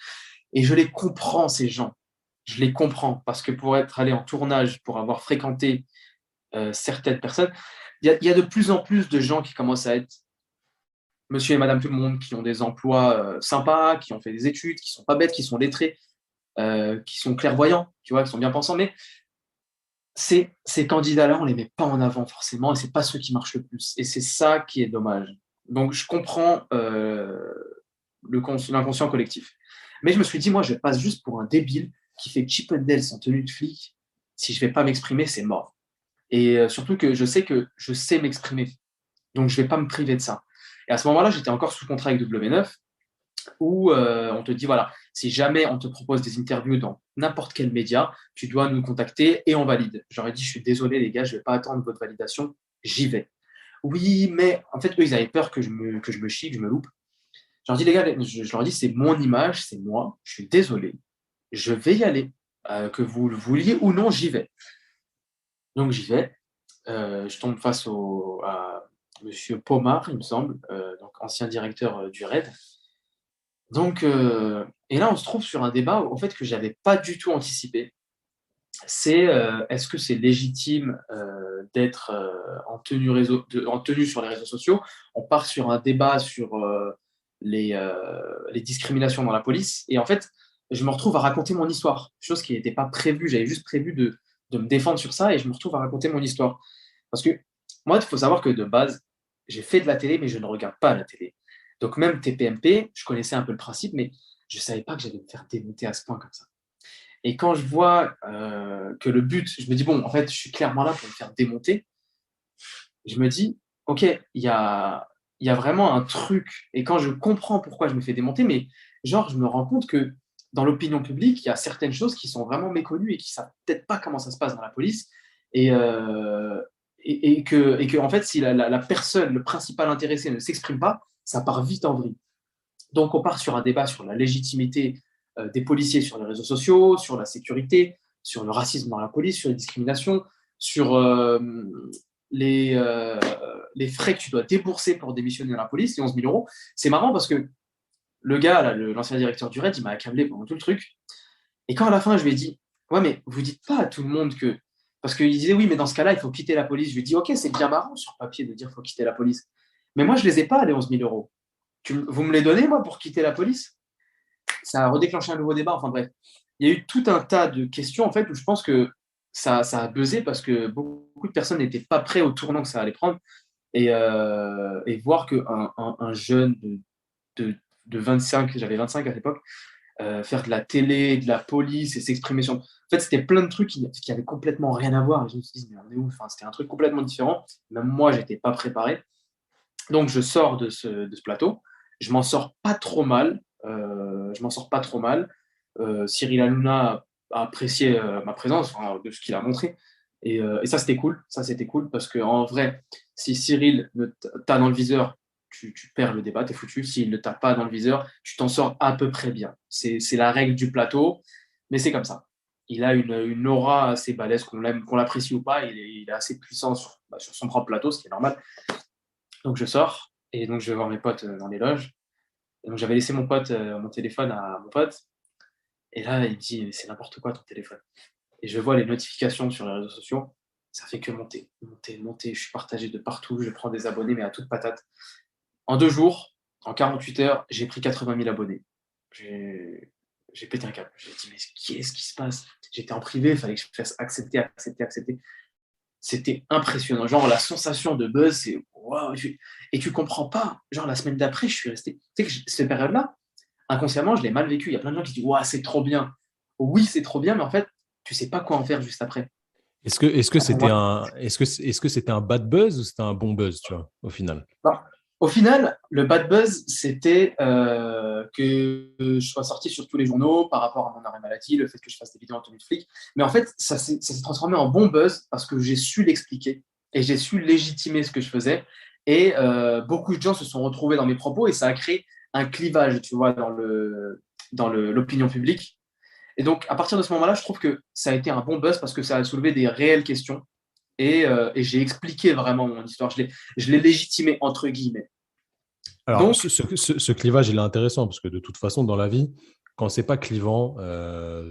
Et je les comprends, ces gens. Je les comprends parce que pour être allé en tournage, pour avoir fréquenté certaines personnes, il y a de plus en plus de gens qui commencent à être monsieur et madame tout le monde, qui ont des emplois sympas, qui ont fait des études, qui ne sont pas bêtes, qui sont lettrés, qui sont clairvoyants, tu vois, qui sont bien pensants. Mais ces candidats-là, on ne les met pas en avant forcément et ce n'est pas ceux qui marchent le plus. Et c'est ça qui est dommage. Donc, je comprends l'inconscient collectif. Mais je me suis dit, moi, je passe juste pour un débile qui fait Chip and Dale en tenue de flic. Si je ne vais pas m'exprimer, c'est mort. Et surtout que je sais m'exprimer. Donc, je ne vais pas me priver de ça. Et à ce moment-là, j'étais encore sous contrat avec W9 où on te dit, voilà, si jamais on te propose des interviews dans n'importe quel média, tu dois nous contacter et on valide. J'aurais dit, je suis désolé les gars, je ne vais pas attendre votre validation, j'y vais. Oui, mais en fait, eux, ils avaient peur que je me chie, que je me loupe. Je leur dis, les gars, je leur dis, c'est mon image, c'est moi, je suis désolé, je vais y aller. Que vous le vouliez ou non, j'y vais. Donc j'y vais. Je tombe face à Monsieur Pomar, il me semble, donc ancien directeur du RAID. Donc, et là, on se trouve sur un débat en fait, que je n'avais pas du tout anticipé. C'est est-ce que c'est légitime d'être en tenue sur les réseaux sociaux? On part sur un débat sur les discriminations dans la police. Et en fait, je me retrouve à raconter mon histoire, chose qui n'était pas prévue. J'avais juste prévu de me défendre sur ça et je me retrouve à raconter mon histoire. Parce que moi, il faut savoir que de base, j'ai fait de la télé, mais je ne regarde pas la télé. Donc même TPMP, je connaissais un peu le principe, mais je ne savais pas que j'allais me faire démonter à ce point comme ça. Et quand je vois que le but, je me dis, bon, en fait, je suis clairement là pour me faire démonter, je me dis, OK, il y a vraiment un truc. Et quand je comprends pourquoi je me fais démonter, mais genre, je me rends compte que dans l'opinion publique, il y a certaines choses qui sont vraiment méconnues et qui ne savent peut-être pas comment ça se passe dans la police. Et, et que en fait, si la personne, le principal intéressé ne s'exprime pas, ça part vite en vrille. Donc, on part sur un débat sur la légitimité des policiers sur les réseaux sociaux, sur la sécurité, sur le racisme dans la police, sur les discriminations, sur les, euh, les frais que tu dois débourser pour démissionner dans la police, les 11 000 euros. C'est marrant parce que le gars, là, l'ancien directeur du RAID, il m'a accablé pendant tout le truc. Et quand à la fin, je lui ai dit, ouais, mais vous dites pas à tout le monde que. Parce qu'il disait, oui, mais dans ce cas-là, il faut quitter la police. Je lui ai dit, ok, c'est bien marrant sur papier de dire qu'il faut quitter la police. Mais moi, je ne les ai pas, les 11 000 euros. Vous me les donnez, moi, pour quitter la police? Ça a redéclenché un nouveau débat, enfin bref. il y a eu tout un tas de questions en fait où je pense que ça a buzzé parce que beaucoup de personnes n'étaient pas prêts au tournant que ça allait prendre et voir qu'un jeune de, de 25, j'avais 25 à l'époque, faire de la télé, de la police et s'exprimer sur. En fait, c'était plein de trucs qui avaient complètement rien à voir. Et je me suis dit, mais on est où? Enfin, c'était un truc complètement différent. Même moi, j'étais pas préparé. Donc, je sors de ce plateau. Je m'en sors pas trop mal. Je m'en sors pas trop mal. Cyril Hanouna a apprécié ma présence, enfin, de ce qu'il a montré. Et ça, c'était cool. Ça, c'était cool parce qu'en vrai, si Cyril t'a dans le viseur, tu perds le débat, t'es foutu. S'il ne t'a pas dans le viseur, tu t'en sors à peu près bien. C'est la règle du plateau, mais c'est comme ça. Il a une aura assez balèze, qu'on l'aime, qu'on l'apprécie ou pas. Il est assez puissant sur son propre plateau, ce qui est normal. Donc je sors et donc je vais voir mes potes dans les loges. Et donc j'avais laissé mon téléphone à mon pote. Et là, il me dit, c'est n'importe quoi ton téléphone. Et je vois les notifications sur les réseaux sociaux. Ça fait que monter, monter, monter. Je suis partagé de partout. Je prends des abonnés, mais à toute patate. En 2 jours, en 48 heures, j'ai pris 80 000 abonnés. J'ai pété un câble. J'ai dit, mais qu'est-ce qui se passe? J'étais en privé, il fallait que je fasse accepter, accepter, accepter. C'était impressionnant. Genre, la sensation de buzz, c'est waouh. Et tu comprends pas. Genre, la semaine d'après, je suis resté. Tu sais que cette période-là, inconsciemment, je l'ai mal vécu. Il y a plein de gens qui disent waouh, c'est trop bien. Oui, c'est trop bien, mais en fait, tu sais pas quoi en faire juste après. Est-ce que Pour moi, c'était un bad buzz ou c'était un bon buzz, tu vois, au final? non. Au final, le bad buzz, c'était que je sois sorti sur tous les journaux par rapport à mon arrêt maladie, le fait que je fasse des vidéos en tenue de flic. Mais en fait, ça s'est transformé en bon buzz parce que j'ai su l'expliquer et j'ai su légitimer ce que je faisais. Et beaucoup de gens se sont retrouvés dans mes propos et ça a créé un clivage, tu vois, l'opinion publique. Et donc, à partir de ce moment-là, je trouve que ça a été un bon buzz parce que ça a soulevé des réelles questions et j'ai expliqué vraiment mon histoire. Je l'ai légitimé, entre guillemets. Alors, Donc, ce clivage, il est intéressant parce que de toute façon, dans la vie, quand c'est pas clivant,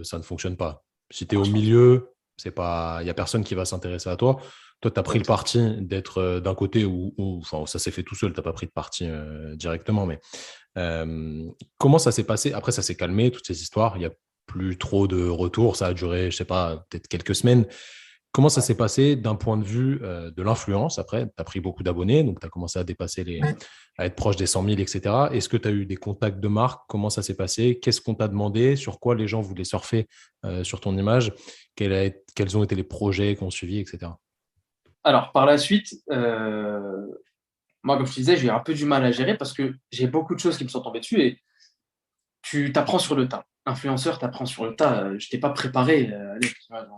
ça ne fonctionne pas. Si tu es au milieu, c'est pas, il y a personne qui va s'intéresser à toi. Toi, tu as pris le parti d'être d'un côté enfin, ça s'est fait tout seul, tu n'as pas pris de parti directement. Mais comment ça s'est passé? Après, ça s'est calmé, toutes ces histoires. Il n'y a plus trop de retours. Ça a duré, je sais pas, peut-être quelques semaines. Comment ça s'est passé d'un point de vue de l'influence? Après, tu as pris beaucoup d'abonnés, donc tu as commencé à dépasser à être proche des 100 000, etc. Est-ce que tu as eu des contacts de marque? Comment ça s'est passé? Qu'est-ce qu'on t'a demandé? Sur quoi les gens voulaient surfer sur ton image? Quels ont été les projets qu'on suivi, etc. alors, par la suite, moi, comme je te disais, j'ai eu un peu du mal à gérer parce que j'ai beaucoup de choses qui me sont tombées dessus et tu t'apprends sur le tas. Influenceur, t'apprends sur le tas. Je t'ai pas préparé. Allez, tu vois,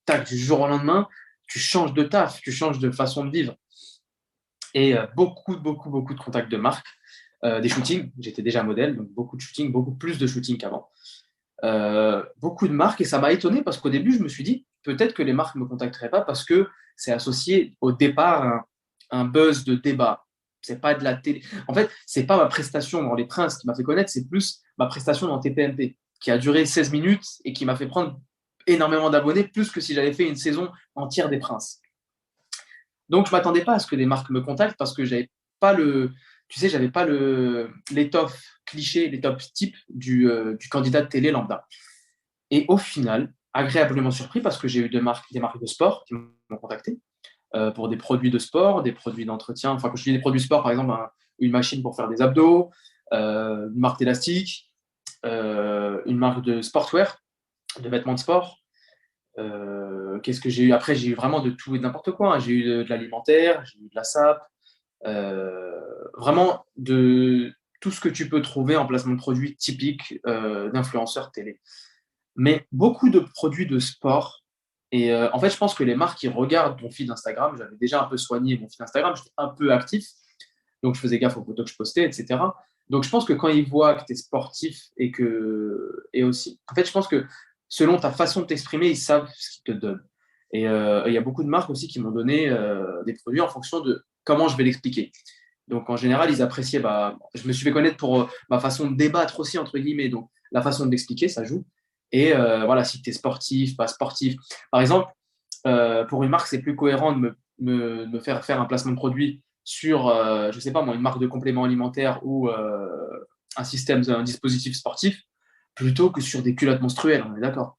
tac, du jour au lendemain, tu changes de taf, tu changes de façon de vivre. Et beaucoup, beaucoup, beaucoup de contacts de marque, des shootings. J'étais déjà modèle, donc beaucoup de shootings, beaucoup plus de shootings qu'avant. Beaucoup de marques et ça m'a étonné parce qu'au début, je me suis dit peut-être que les marques ne me contacteraient pas parce que c'est associé au départ à un buzz de débat. C'est pas de la télé. En fait, c'est pas ma prestation dans Les Princes qui m'a fait connaître, c'est plus ma prestation dans TPMP qui a duré 16 minutes et qui m'a fait prendre énormément d'abonnés, plus que si j'avais fait une saison entière des Princes. Donc, je ne m'attendais pas à ce que des marques me contactent parce que j'avais pas tu sais, j'avais pas l'étoffe cliché, l'étoffe type du candidat de télé lambda. Et au final, agréablement surpris parce que j'ai eu des marques de sport qui m'ont contacté pour des produits de sport, des produits d'entretien. Enfin, quand je dis des produits de sport, par exemple, une machine pour faire des abdos, une marque d'élastique, une marque de sportwear, de vêtements de sport. Qu'est-ce que j'ai eu? Après, j'ai eu vraiment de tout et de n'importe quoi, hein. J'ai eu de l'alimentaire, j'ai eu de la SAP, vraiment de tout ce que tu peux trouver en placement de produits typique d'influenceurs télé. Mais beaucoup de produits de sport. Et en fait, je pense que les marques qui regardent mon feed Instagram, j'avais déjà un peu soigné mon feed Instagram, j'étais un peu actif, donc je faisais gaffe aux photos que je postais, etc. Donc je pense que quand ils voient que tu es sportif et aussi, en fait, je pense que selon ta façon de t'exprimer, ils savent ce qu'ils te donnent. Et il y a beaucoup de marques aussi qui m'ont donné des produits en fonction de comment je vais l'expliquer. Donc en général, ils appréciaient, je me suis fait connaître pour ma façon de débattre aussi, entre guillemets. Donc la façon d'expliquer, ça joue. Et voilà, si tu es sportif, pas sportif. Par exemple, pour une marque, c'est plus cohérent de me faire un placement de produit sur, je sais pas moi, une marque de compléments alimentaires ou un dispositif sportif, plutôt que sur des culottes menstruelles, on est d'accord.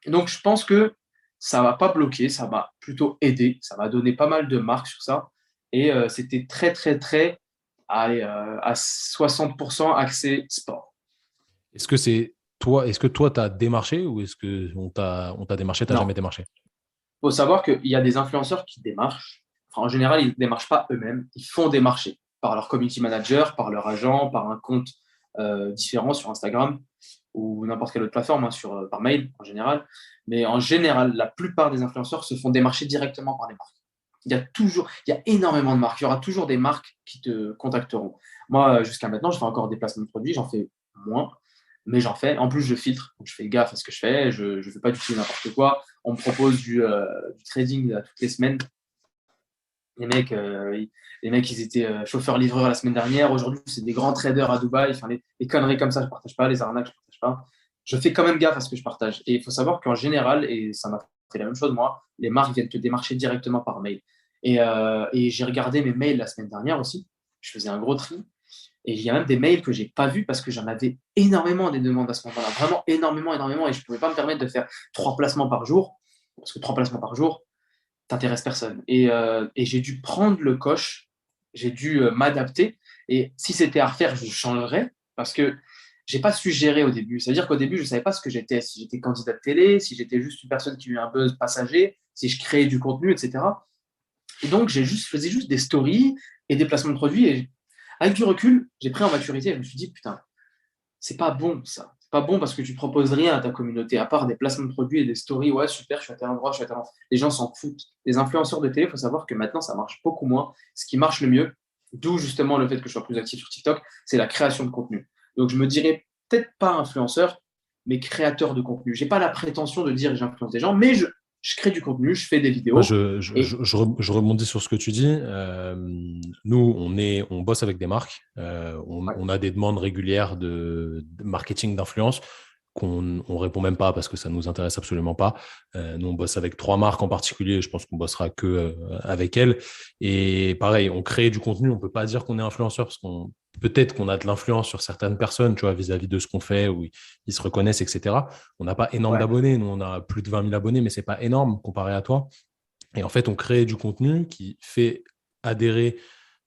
Donc, je pense que ça ne va pas bloquer, ça va plutôt aider, ça va donner pas mal de marques sur ça. Et c'était très, très, très, allez, à 60% axé sport. Est-ce que toi, tu as démarché ou est-ce qu'on t'a démarché, tu n'as Non, jamais démarché? il faut savoir qu'il y a des influenceurs qui démarchent. Enfin, en général, ils ne démarchent pas eux-mêmes, ils font démarcher par leur community manager, par leur agent, par un compte différent sur Instagram ou n'importe quelle autre plateforme, hein, par mail en général. Mais en général, la plupart des influenceurs se font démarcher directement par les marques. Il y a énormément de marques. Il y aura toujours des marques qui te contacteront. Moi, jusqu'à maintenant, je fais encore des placements de produits, j'en fais moins, mais j'en fais. En plus, je filtre, donc je fais gaffe à ce que je fais. Je ne fais pas du tout n'importe quoi. On me propose du trading toutes les semaines. Les mecs, ils étaient chauffeurs-livreurs la semaine dernière. Aujourd'hui, c'est des grands traders à Dubaï. Enfin, les conneries comme ça, je ne partage pas. Les arnaques, je ne partage pas. Je fais quand même gaffe à ce que je partage. Et il faut savoir qu'en général, et ça m'a fait la même chose moi, les marques viennent te démarcher directement par mail. Et j'ai regardé mes mails la semaine dernière aussi. Je faisais un gros tri. Et il y a même des mails que je n'ai pas vus parce que j'en avais énormément des demandes à ce moment-là. Vraiment énormément, énormément. Et je ne pouvais pas me permettre de faire 3 placements par jour. Parce que 3 placements par jour, t'intéresse personne. Et j'ai dû prendre le coche, j'ai dû m'adapter. Et si c'était à refaire, je changerais parce que j'ai pas su gérer au début. C'est-à-dire qu'au début, je savais pas ce que j'étais, si j'étais candidat de télé, si j'étais juste une personne qui a eu un buzz passager, si je créais du contenu, etc. Et donc, faisais juste des stories et des placements de produits. Et avec du recul, j'ai pris en maturité et je me suis dit, putain, c'est pas bon ça. C'est pas bon parce que tu proposes rien à ta communauté, à part des placements de produits et des stories. Ouais, super, je suis à tel endroit, je suis à tel endroit. Les gens s'en foutent. Les influenceurs de télé, il faut savoir que maintenant, ça marche beaucoup moins. Ce qui marche le mieux, d'où justement le fait que je sois plus actif sur TikTok, c'est la création de contenu. Donc, je me dirais peut-être pas influenceur, mais créateur de contenu. J'ai pas la prétention de dire que j'influence des gens, mais je crée du contenu, je fais des Moi, vidéos. Et je rebondis sur ce que tu dis. Nous, on bosse avec des marques. ouais, On a des demandes régulières de marketing d'influence qu'on répond même pas parce que ça nous intéresse absolument pas. Nous, on bosse avec 3 marques en particulier. Je pense qu'on bossera que avec elles. Et pareil, on crée du contenu. On peut pas dire qu'on est influenceur parce qu'on peut-être qu'on a de l'influence sur certaines personnes, tu vois, vis-à-vis de ce qu'on fait, où ils se reconnaissent, etc. On n'a pas énorme ouais, d'abonnés. Nous, on a plus de 20 000 abonnés, mais c'est pas énorme comparé à toi. Et en fait, on crée du contenu qui fait adhérer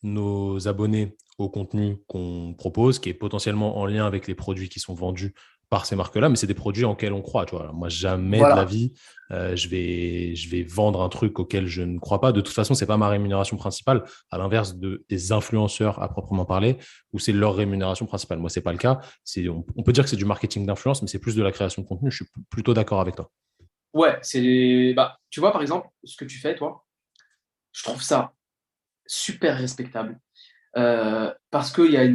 nos abonnés au contenu qu'on propose, qui est potentiellement en lien avec les produits qui sont vendus par ces marques-là, mais c'est des produits en lesquels on croit. Tu vois. Alors, moi, jamais de la voilà. vie, je vais vendre un truc auquel je ne crois pas. De toute façon, ce n'est pas ma rémunération principale, à l'inverse des influenceurs à proprement parler, où c'est leur rémunération principale. Moi, ce n'est pas le cas. On peut dire que c'est du marketing d'influence, mais c'est plus de la création de contenu. Je suis plutôt d'accord avec toi. Ouais, tu vois, par exemple, ce que tu fais, toi, je trouve ça super respectable. Parce qu'il y a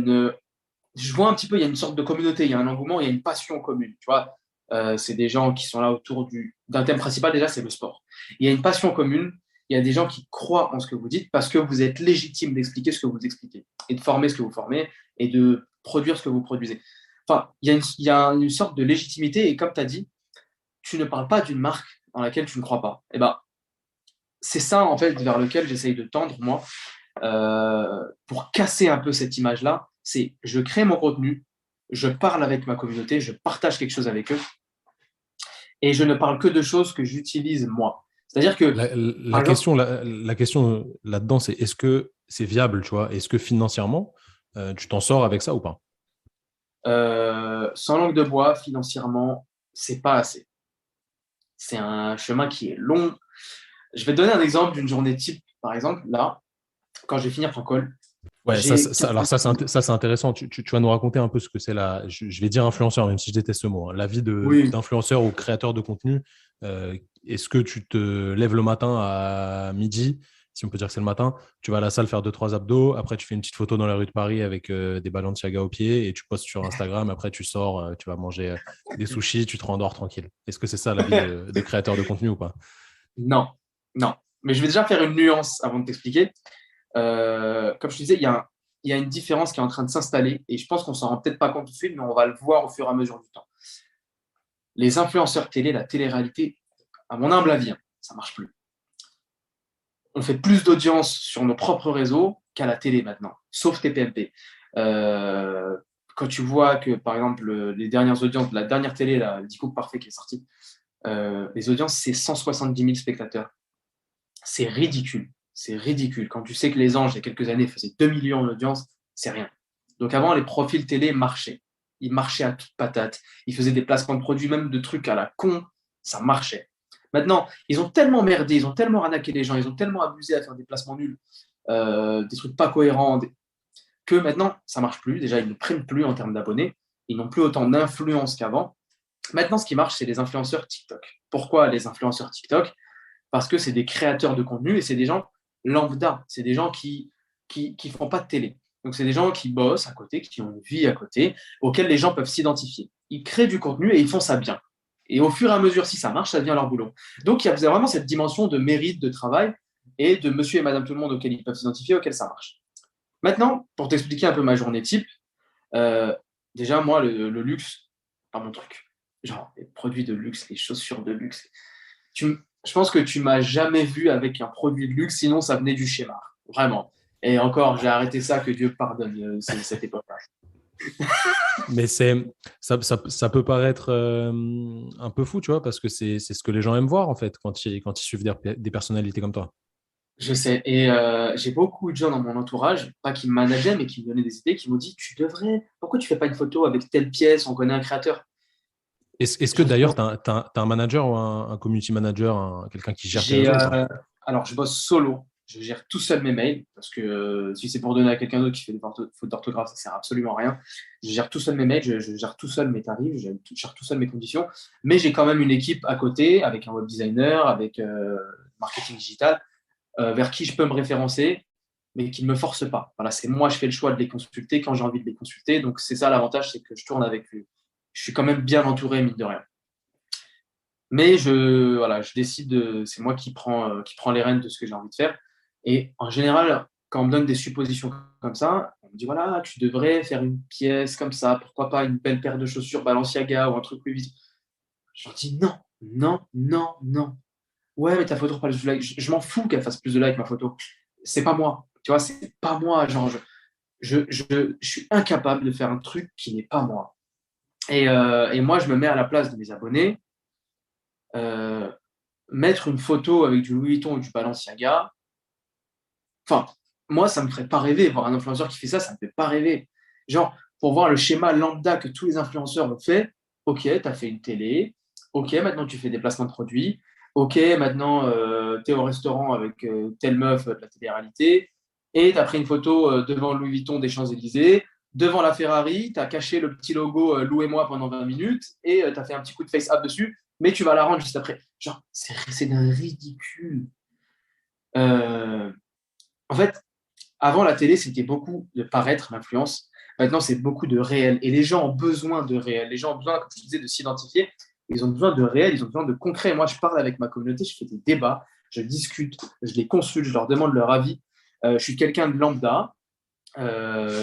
je vois un petit peu, il y a une sorte de communauté, il y a un engouement, il y a une passion commune. Tu vois, c'est des gens qui sont là autour d'un thème principal, déjà, c'est le sport. Il y a une passion commune, il y a des gens qui croient en ce que vous dites parce que vous êtes légitime d'expliquer ce que vous expliquez et de former ce que vous formez et de produire ce que vous produisez. Enfin, il y a une sorte de légitimité et comme tu as dit, tu ne parles pas d'une marque dans laquelle tu ne crois pas. Et ben, c'est ça, en fait, vers lequel j'essaye de tendre, moi, pour casser un peu cette image-là. C'est je crée mon contenu, je parle avec ma communauté, je partage quelque chose avec eux, et je ne parle que de choses que j'utilise moi. C'est-à-dire que, par exemple, La question là-dedans, c'est est-ce que c'est viable, tu vois? Est-ce que financièrement, tu t'en sors avec ça ou pas? sans langue de bois, financièrement, c'est pas assez. C'est un chemin qui est long. Je vais te donner un exemple d'une journée type, par exemple, là, quand je vais finir ton call, Ouais, j'ai alors ça, c'est intéressant. Tu vas nous raconter un peu ce que c'est là. Je vais dire influenceur, même si je déteste ce mot, hein. La vie oui, d'influenceur ou créateur de contenu. Est-ce que tu te lèves le matin à midi, si on peut dire que c'est le matin, tu vas à la salle faire 2, 3 abdos, après tu fais une petite photo dans la rue de Paris avec des Balenciaga au pied et tu postes sur Instagram, après tu sors, tu vas manger des sushis, tu te rendors tranquille. Est-ce que c'est ça la vie de créateur de contenu ou pas? non, non. Mais je vais déjà faire une nuance avant de t'expliquer. Comme je te disais, il y a une différence qui est en train de s'installer et je pense qu'on s'en rend peut-être pas compte tout de suite, mais on va le voir au fur et à mesure du temps. Les influenceurs télé, la télé-réalité, à mon humble avis, hein, ça marche plus. On fait plus d'audience sur nos propres réseaux qu'à la télé maintenant, sauf TPMP. Euh, quand tu vois que, par exemple, les dernières audiences, la dernière télé, là, le 10 coups parfait qui est sorti, les audiences, c'est 170 000 spectateurs. C'est ridicule. C'est ridicule. Quand tu sais que Les Anges, il y a quelques années, faisaient 2 millions d'audience, c'est rien. Donc avant, les profils télé marchaient. Ils marchaient à toute patate. Ils faisaient des placements de produits, même de trucs à la con. Ça marchait. Maintenant, ils ont tellement merdé, ils ont tellement arnaqué les gens, ils ont tellement abusé à faire des placements nuls, des trucs pas cohérents, que maintenant, ça marche plus. Déjà, ils ne prennent plus en termes d'abonnés. Ils n'ont plus autant d'influence qu'avant. Maintenant, ce qui marche, c'est les influenceurs TikTok. Pourquoi les influenceurs TikTok? Parce que c'est des créateurs de contenu et c'est des gens lambda. C'est des gens qui font pas de télé. Donc, c'est des gens qui bossent à côté, qui ont une vie à côté, auxquels les gens peuvent s'identifier. Ils créent du contenu et ils font ça bien. Et au fur et à mesure, si ça marche, ça devient leur boulot. Donc, il y a vraiment cette dimension de mérite, de travail et de monsieur et madame tout le monde auxquels ils peuvent s'identifier, auxquels ça marche. Maintenant, pour t'expliquer un peu ma journée type, euh, déjà, moi, le luxe, pas mon truc. Genre, les produits de luxe, les chaussures de luxe. Je pense que tu m'as jamais vu avec un produit de luxe, sinon ça venait du schéma. Vraiment. Et encore, j'ai arrêté ça, que Dieu pardonne cette époque-là. Mais ça peut paraître un peu fou, tu vois, parce que c'est ce que les gens aiment voir, en fait, quand ils suivent des personnalités comme toi. Je sais. Et j'ai beaucoup de gens dans mon entourage, pas qui me manageaient, mais qui me donnaient des idées, qui m'ont dit, pourquoi tu fais pas une photo avec telle pièce, on connaît un créateur. Est-ce que Je dis, d'ailleurs, tu as, un manager ou un community manager, quelqu'un qui gère tes J'ai, réseaux ou pas? alors, je bosse solo. Je gère tout seul mes mails parce que si c'est pour donner à quelqu'un d'autre qui fait des fautes d'orthographe, ça sert absolument à rien. Je gère tout seul mes mails, je gère tout seul mes tarifs, gère tout seul mes conditions. Mais j'ai quand même une équipe à côté avec un web designer, avec marketing digital, vers qui je peux me référencer, mais qui ne me force pas. Voilà, c'est moi, je fais le choix de les consulter quand j'ai envie de les consulter. Donc, c'est ça l'avantage, c'est que je tourne avec lui. Je suis quand même bien entouré, mine de rien. Mais voilà, je décide, c'est moi qui prends les rênes de ce que j'ai envie de faire. Et en général, quand on me donne des suppositions comme ça, on me dit voilà, tu devrais faire une pièce comme ça, pourquoi pas une belle paire de chaussures Balenciaga ou un truc plus vite. Je leur dis non, non, non, non. Ouais, mais ta photo fera plus de likes. Je m'en fous qu'elle fasse plus de likes, ma photo. C'est pas moi. Tu vois, c'est pas moi. Genre, je suis incapable de faire un truc qui n'est pas moi. Et moi, je me mets à la place de mes abonnés. Euh, Mettre une photo avec du Louis Vuitton ou du Balenciaga, enfin, moi, ça me ferait pas rêver. Voir un influenceur qui fait ça me fait pas rêver. Genre, pour voir le schéma lambda que tous les influenceurs ont fait, ok, tu as fait une télé, ok, maintenant tu fais des placements de produits, ok, maintenant tu es au restaurant avec telle meuf de la télé-réalité, et tu as pris une photo devant Louis Vuitton des Champs-Élysées, devant la Ferrari, tu as caché le petit logo Louez-moi pendant 20 minutes, et tu as fait un petit coup de face-up dessus, mais tu vas la rendre juste après. Genre, c'est d'un ridicule. Euh, En fait, avant la télé, c'était beaucoup de paraître, l'influence. Maintenant, c'est beaucoup de réel. Et les gens ont besoin de réel. Les gens ont besoin, comme je disais, de s'identifier. Ils ont besoin de réel, ils ont besoin de concret. Moi, je parle avec ma communauté, je fais des débats, je discute, je les consulte, je leur demande leur avis. Je suis quelqu'un de lambda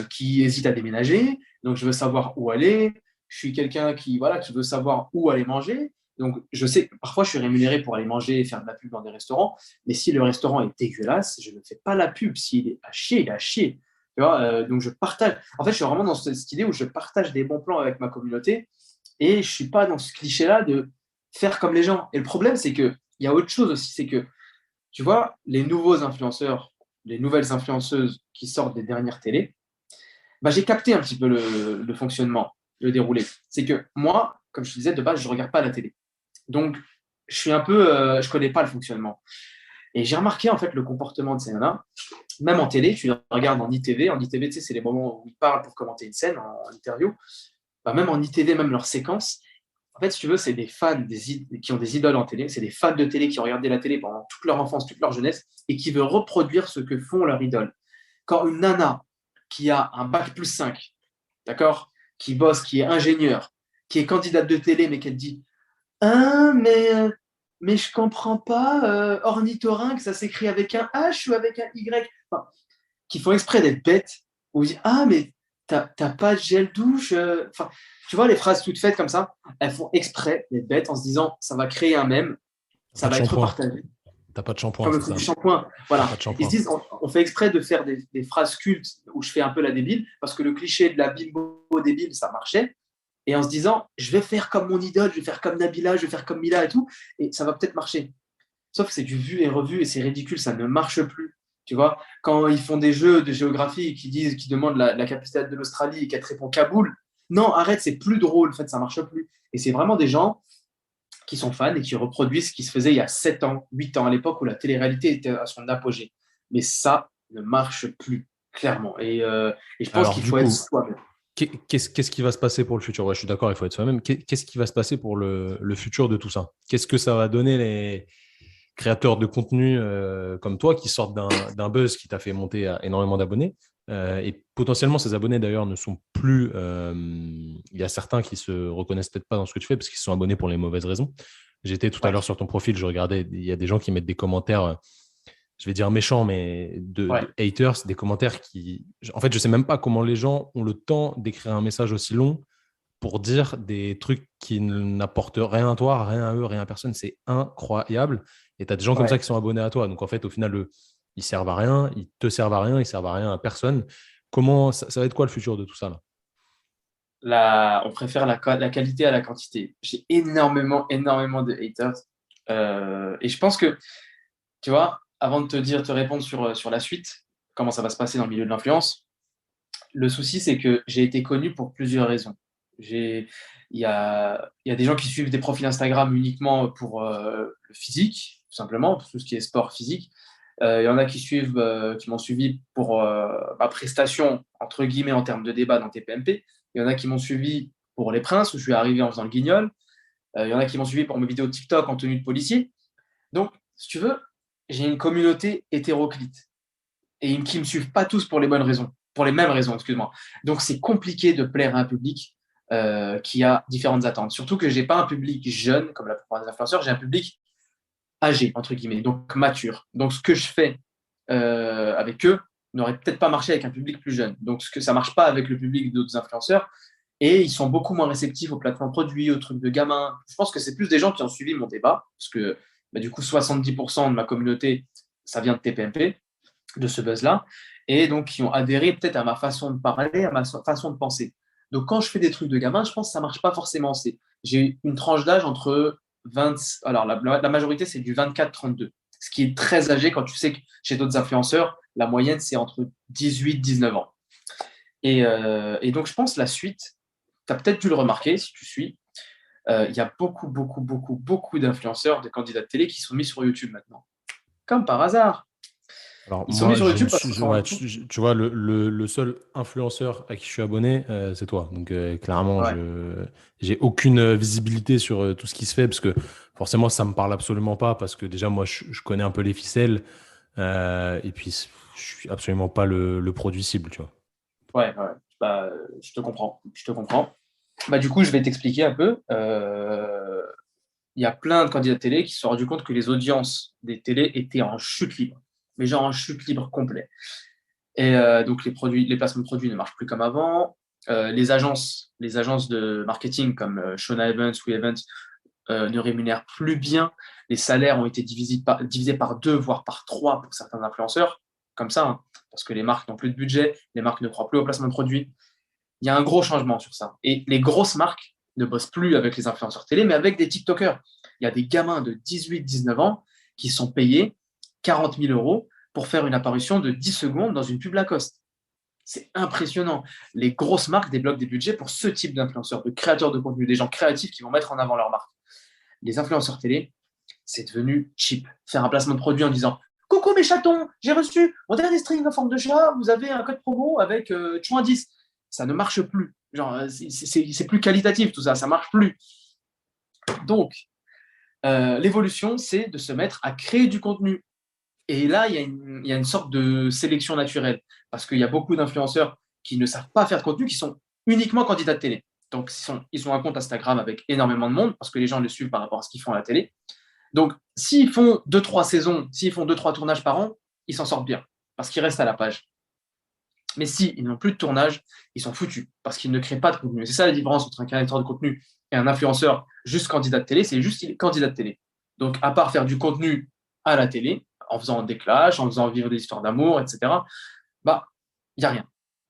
qui hésite à déménager, donc je veux savoir où aller. Je suis quelqu'un voilà, qui veut savoir où aller manger. Donc, je sais que parfois, je suis rémunéré pour aller manger et faire de la pub dans des restaurants. Mais si le restaurant est dégueulasse, je ne fais pas la pub. S'il est à chier, il est à chier. Tu vois, donc, je partage. En fait, je suis vraiment dans cette idée où je partage des bons plans avec ma communauté. Et je ne suis pas dans ce cliché-là de faire comme les gens. Et le problème, c'est qu'il y a autre chose aussi. C'est que, tu vois, les nouveaux influenceurs, les nouvelles influenceuses qui sortent des dernières télés, bah, j'ai capté un petit peu le fonctionnement, le déroulé. C'est que moi, comme je te disais, de base, je ne regarde pas la télé. Donc, je suis un peu, je connais pas le fonctionnement. Et j'ai remarqué en fait le comportement de ces nanas, même en télé, tu les regardes en ITV. En ITV, tu sais, c'est les moments où ils parlent pour commenter une scène en interview. Bah, même en ITV, même leurs séquences, en fait, si tu veux, c'est des fans qui ont des idoles en télé, c'est des fans de télé qui ont regardé la télé pendant toute leur enfance, toute leur jeunesse, et qui veulent reproduire ce que font leurs idoles. Quand une nana qui a un bac plus 5, d'accord, qui bosse, qui est ingénieur, qui est candidate de télé, mais qu'elle dit ah, mais je comprends pas, ornithorynque, ça s'écrit avec un H ou avec un Y. Enfin, qui font exprès d'être bêtes, ou dire ah, mais t'as pas de gel douche. Enfin, tu vois, les phrases toutes faites comme ça, elles font exprès d'être bêtes en se disant ça va créer un mème, Pas ça de va être shampoing. partagé. T'as pas de shampoing, Comme le c'est truc ça. du shampoing. T'as Voilà. pas de Ils se shampoing. disent, on fait exprès de faire des phrases cultes où je fais un peu la débile, parce que le cliché de la bimbo débile, ça marchait. Et en se disant, je vais faire comme mon idole, je vais faire comme Nabila, je vais faire comme Mila et tout, et ça va peut-être marcher. Sauf que c'est du vu et revu et c'est ridicule, ça ne marche plus. Tu vois, quand ils font des jeux de géographie qui demandent la capitale de l'Australie et qu'elle te répond Kaboul, non, arrête, c'est plus drôle, en fait, ça marche plus. Et c'est vraiment des gens qui sont fans et qui reproduisent ce qui se faisait il y a 7 ans, 8 ans, à l'époque où la télé-réalité était à son apogée. Mais ça ne marche plus, clairement. Et je pense Alors, qu'il du faut être coup, soi-même. qu'est-ce qui va se passer pour le futur? Ouais, je suis d'accord, il faut être soi-même. Qu'est-ce qui va se passer pour le futur de tout ça? Qu'est-ce que ça va donner les créateurs de contenu comme toi qui sortent d'un buzz qui t'a fait monter à énormément d'abonnés? Et potentiellement, ces abonnés d'ailleurs ne sont plus. Il y a certains qui se reconnaissent peut-être pas dans ce que tu fais parce qu'ils se sont abonnés pour les mauvaises raisons. J'étais tout à Ouais, l'heure sur ton profil, je regardais, il y a des gens qui mettent des commentaires, je vais dire méchants, mais ouais, de haters, des commentaires qui. En fait, je sais même pas comment les gens ont le temps d'écrire un message aussi long pour dire des trucs qui n'apportent rien à toi, rien à eux, rien à personne. C'est incroyable. Et tu as des gens comme ça ouais. qui sont abonnés à toi. Donc en fait, au final, ils servent à rien, ils te servent à rien, ils servent à rien à personne. Comment ça va être quoi le futur de tout ça là? On préfère la qualité à la quantité. J'ai énormément, énormément de haters. Et je pense que, tu vois, avant de te répondre sur la suite, comment ça va se passer dans le milieu de l'influence, le souci, c'est que j'ai été connu pour plusieurs raisons. Il y a des gens qui suivent des profils Instagram uniquement pour le physique, tout simplement, pour tout ce qui est sport physique. Il y en a qui m'ont suivi pour ma prestation, entre guillemets, en termes de débat dans TPMP. Il y en a qui m'ont suivi pour Les Princes, où je suis arrivé en faisant le guignol. Il y en a qui m'ont suivi pour mes vidéos TikTok en tenue de policier. Donc, si tu veux, j'ai une communauté hétéroclite et qui ne me suivent pas tous pour les bonnes raisons, pour les mêmes raisons, excuse-moi. Donc c'est compliqué de plaire à un public qui a différentes attentes. Surtout que j'ai pas un public jeune comme la plupart des influenceurs, j'ai un public âgé entre guillemets, donc mature. Donc ce que je fais avec eux n'aurait peut-être pas marché avec un public plus jeune. Donc ce que ça marche pas avec le public d'autres influenceurs. Et ils sont beaucoup moins réceptifs aux plateformes produits, aux trucs de gamins. Je pense que c'est plus des gens qui ont suivi mon débat, parce que bah, du coup, 70% de ma communauté, ça vient de TPMP, de ce buzz-là, et donc qui ont adhéré peut-être à ma façon de parler, à ma façon de penser. Donc quand je fais des trucs de gamin, je pense que ça marche pas forcément. J'ai une tranche d'âge entre 20, alors la majorité c'est du 24-32, ce qui est très âgé quand tu sais que chez d'autres influenceurs, la moyenne c'est entre 18-19 ans. Et donc je pense la suite, tu as peut-être dû le remarquer si tu suis, il y a beaucoup, beaucoup, beaucoup, beaucoup d'influenceurs, de candidats de télé qui sont mis sur YouTube maintenant. Comme par hasard. Alors Ils sont mis moi, sur YouTube parce qu'ils se sont ouais, rendus compte. tu vois, le seul influenceur à qui je suis abonné, c'est toi. Donc clairement, Ouais. j'ai aucune visibilité sur tout ce qui se fait parce que forcément, ça me parle absolument pas parce que déjà, moi, je connais un peu les ficelles et puis je suis absolument pas le produit cible, tu vois. Ouais, ouais. Bah, je te comprends. Je te comprends. Bah, du coup, je vais t'expliquer un peu. Il y a plein de candidats de télé qui se sont rendus compte que les audiences des télés étaient en chute libre. Mais genre en chute libre complet. Et donc, les placements de produits ne marchent plus comme avant. Les agences de marketing comme Shona Evans ou Evans ne rémunèrent plus bien. Les salaires ont été divisés par deux, voire par trois pour certains influenceurs. Comme ça, hein, parce que les marques n'ont plus de budget, les marques ne croient plus au placement de produits. Il y a un gros changement sur ça. Et les grosses marques ne bossent plus avec les influenceurs télé, mais avec des TikTokers. Il y a des gamins de 18-19 ans qui sont payés 40 000 euros pour faire une apparition de 10 secondes dans une pub Lacoste. C'est impressionnant. Les grosses marques débloquent des budgets pour ce type d'influenceurs, de créateurs de contenu, des gens créatifs qui vont mettre en avant leur marque. Les influenceurs télé, c'est devenu cheap. Faire un placement de produit en disant coucou mes chatons, j'ai reçu mon dernier string en forme de chat, vous avez un code promo avec Chouin 10. Ça ne marche plus. Genre, c'est plus qualitatif tout ça, ça marche plus. Donc, l'évolution, c'est de se mettre à créer du contenu. Et là, il y a une sorte de sélection naturelle, parce qu'il y a beaucoup d'influenceurs qui ne savent pas faire de contenu, qui sont uniquement candidats de télé. Donc, ils ont un compte Instagram avec énormément de monde, parce que les gens les suivent par rapport à ce qu'ils font à la télé. Donc, s'ils font 2-3 saisons, s'ils font 2-3 tournages par an, ils s'en sortent bien, parce qu'ils restent à la page. Mais s'ils n'ont plus de tournage, ils sont foutus, parce qu'ils ne créent pas de contenu. C'est ça la différence entre un créateur de contenu et un influenceur juste candidat de télé, c'est juste qu'il est candidat de télé. Donc, à part faire du contenu à la télé, en faisant des clashs, en faisant vivre des histoires d'amour, etc., bah, il n'y a rien.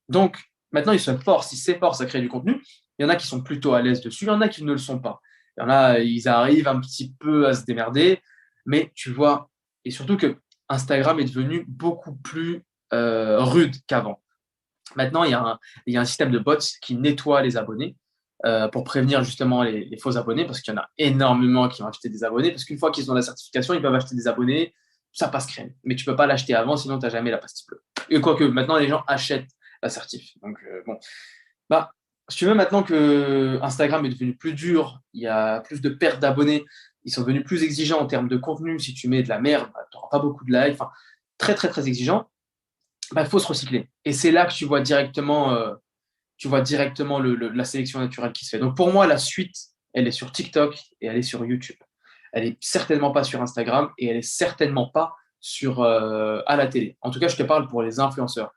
Donc, maintenant, ils s'efforcent à créer du contenu. Il y en a qui sont plutôt à l'aise dessus, il y en a qui ne le sont pas. Il y en a, ils arrivent un petit peu à se démerder, mais tu vois, et surtout que Instagram est devenu beaucoup plus rude qu'avant. Maintenant, il y a un système de bots qui nettoie les abonnés pour prévenir justement les faux abonnés, parce qu'il y en a énormément qui ont acheté des abonnés, parce qu'une fois qu'ils ont la certification, ils peuvent acheter des abonnés, ça passe crème. Mais tu ne peux pas l'acheter avant, sinon tu n'as jamais la pastille bleue. Et quoique, maintenant, les gens achètent la certif. Donc, bon. Bah, si tu veux, maintenant que Instagram est devenu plus dur, il y a plus de pertes d'abonnés, ils sont devenus plus exigeants en termes de contenu. Si tu mets de la merde, bah, tu n'auras pas beaucoup de likes. Enfin, très, très, très exigeant. Bah, faut se recycler. Et c'est là que tu vois directement la sélection naturelle qui se fait. Donc pour moi, la suite, elle est sur TikTok et elle est sur YouTube. Elle est certainement pas sur Instagram et elle est certainement pas à la télé. En tout cas, je te parle pour les influenceurs.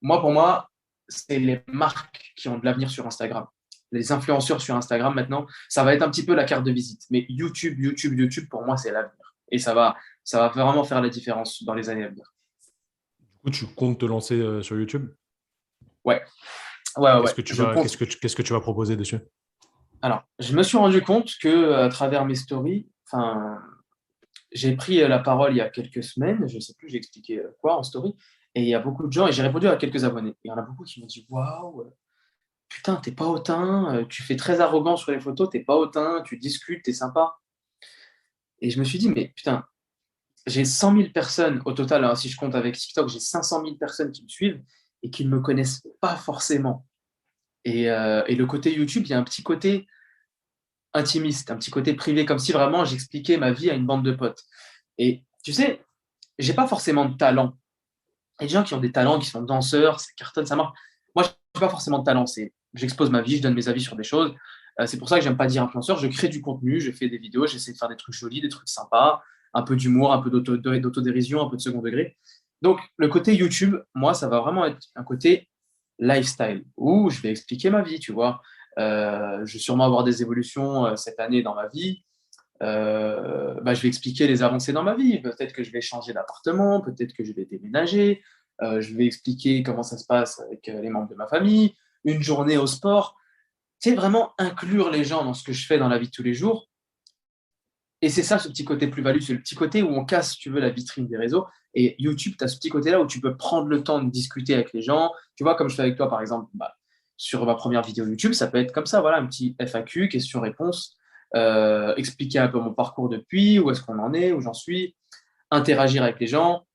Pour moi, c'est les marques qui ont de l'avenir sur Instagram. Les influenceurs sur Instagram, maintenant, ça va être un petit peu la carte de visite. Mais YouTube, pour moi, c'est l'avenir. Et ça va vraiment faire la différence dans les années à venir. Du coup, tu comptes te lancer sur YouTube? Ouais, ouais, ouais, Qu'est-ce ouais. que tu Je vas, compte. qu'est-ce que tu vas proposer dessus? Alors, je me suis rendu compte que à travers mes stories, enfin, j'ai pris la parole il y a quelques semaines, je ne sais plus, j'ai expliqué quoi en story, et il y a beaucoup de gens, et j'ai répondu à quelques abonnés. Et il y en a beaucoup qui m'ont dit waouh, putain, t'es pas hautain, tu fais très arrogant sur les photos, t'es pas hautain, tu discutes, t'es sympa. Et je me suis dit, mais putain, j'ai 100 000 personnes au total, hein, si je compte avec TikTok, j'ai 500 000 personnes qui me suivent et qui ne me connaissent pas forcément. Et le côté YouTube, il y a un petit côté intimiste, un petit côté privé, comme si vraiment j'expliquais ma vie à une bande de potes. Et tu sais, j'ai pas forcément de talent. Il y a des gens qui ont des talents, qui sont danseurs, ça cartonne, ça marche. Moi, je n'ai pas forcément de talent. J'expose ma vie, je donne mes avis sur des choses. C'est pour ça que j'aime pas dire influenceur. Je crée du contenu, je fais des vidéos, j'essaie de faire des trucs jolis, des trucs sympas, un peu d'humour, un peu d'autodérision, un peu de second degré. Donc, le côté YouTube, moi, ça va vraiment être un côté lifestyle où je vais expliquer ma vie, tu vois. Je vais sûrement avoir des évolutions cette année dans ma vie. Bah, je vais expliquer les avancées dans ma vie. Peut-être que je vais changer d'appartement, peut-être que je vais déménager. Je vais expliquer comment ça se passe avec les membres de ma famille, une journée au sport. C'est vraiment inclure les gens dans ce que je fais dans la vie de tous les jours. Et c'est ça, ce petit côté plus-value, c'est le petit côté où on casse, si tu veux, la vitrine des réseaux. Et YouTube, tu as ce petit côté-là où tu peux prendre le temps de discuter avec les gens. Tu vois, comme je fais avec toi, par exemple, bah, sur ma première vidéo YouTube, ça peut être comme ça, voilà, un petit FAQ, question-réponse, expliquer un peu mon parcours depuis, où est-ce qu'on en est, où j'en suis, interagir avec les gens.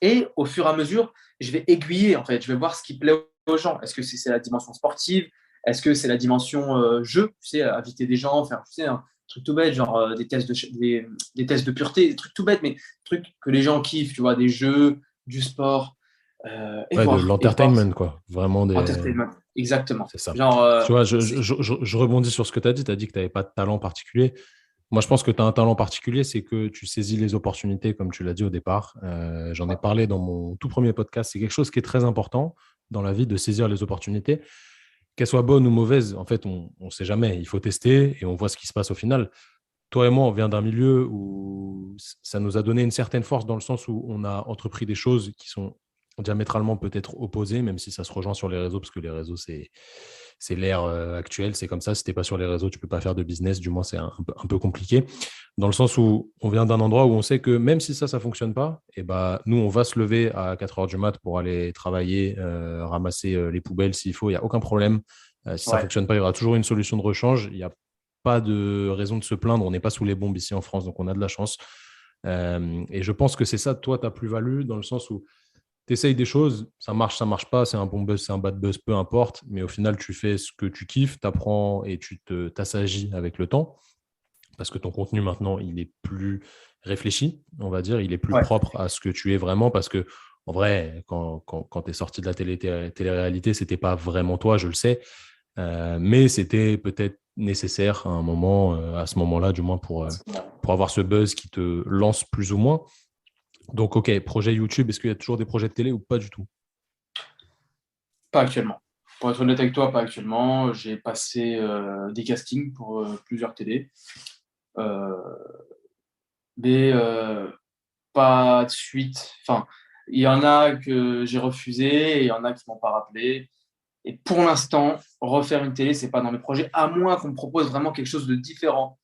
Et au fur et à mesure, je vais aiguiller, en fait, je vais voir ce qui plaît aux gens. Est-ce que c'est la dimension sportive? Est-ce que c'est la dimension jeu? Tu sais, inviter des gens, faire, tu sais, un truc tout bête, genre des tests de pureté, des trucs tout bêtes, mais des trucs que les gens kiffent, tu vois, des jeux, du sport, et Ouais, de voir. l'entertainment, quoi. Vraiment des. Entertainment, exactement. C'est ça. Genre, Tu vois, je rebondis sur ce que tu as dit. Tu as dit que tu n'avais pas de talent particulier. Moi, je pense que tu as un talent particulier, c'est que tu saisis les opportunités, comme tu l'as dit au départ. J'en ai parlé dans mon tout premier podcast. C'est quelque chose qui est très important dans la vie, de saisir les opportunités. Qu'elles soient bonnes ou mauvaises, en fait, on ne sait jamais. Il faut tester et on voit ce qui se passe au final. Toi et moi, on vient d'un milieu où ça nous a donné une certaine force dans le sens où on a entrepris des choses qui sont diamétralement peut-être opposées, même si ça se rejoint sur les réseaux, parce que les réseaux, c'est l'ère actuelle, c'est comme ça. Si tu n'es pas sur les réseaux, tu ne peux pas faire de business, du moins c'est un peu compliqué. Dans le sens où on vient d'un endroit où on sait que même si ça ne fonctionne pas, et bah, nous, on va se lever à 4 heures du mat pour aller travailler, ramasser les poubelles s'il faut, il n'y a aucun problème. Si ça ne ouais, fonctionne pas, il y aura toujours une solution de rechange. Il n'y a pas de raison de se plaindre. On n'est pas sous les bombes ici en France, donc on a de la chance. Et je pense que c'est ça, toi, ta plus-value, dans le sens où tu essayes des choses, ça marche pas, c'est un bon buzz, c'est un bad buzz, peu importe, mais au final, tu fais ce que tu kiffes, tu apprends et t'assagis avec le temps, parce que ton contenu maintenant, il est plus réfléchi, on va dire, il est plus ouais, propre à ce que tu es vraiment, parce que en vrai, quand tu es sorti de la télé-réalité, c'était pas vraiment toi, je le sais, mais c'était peut-être nécessaire à un moment, à ce moment-là, du moins pour avoir ce buzz qui te lance plus ou moins. Donc, ok, projet YouTube, est-ce qu'il y a toujours des projets de télé ou pas du tout? pas actuellement. Pour être honnête avec toi, pas actuellement. J'ai passé des castings pour plusieurs télé. Euh, mais pas de suite. Enfin, il y en a que j'ai refusé et il y en a qui m'ont pas rappelé. Et pour l'instant, refaire une télé, c'est pas dans mes projets, à moins qu'on me propose vraiment quelque chose de différent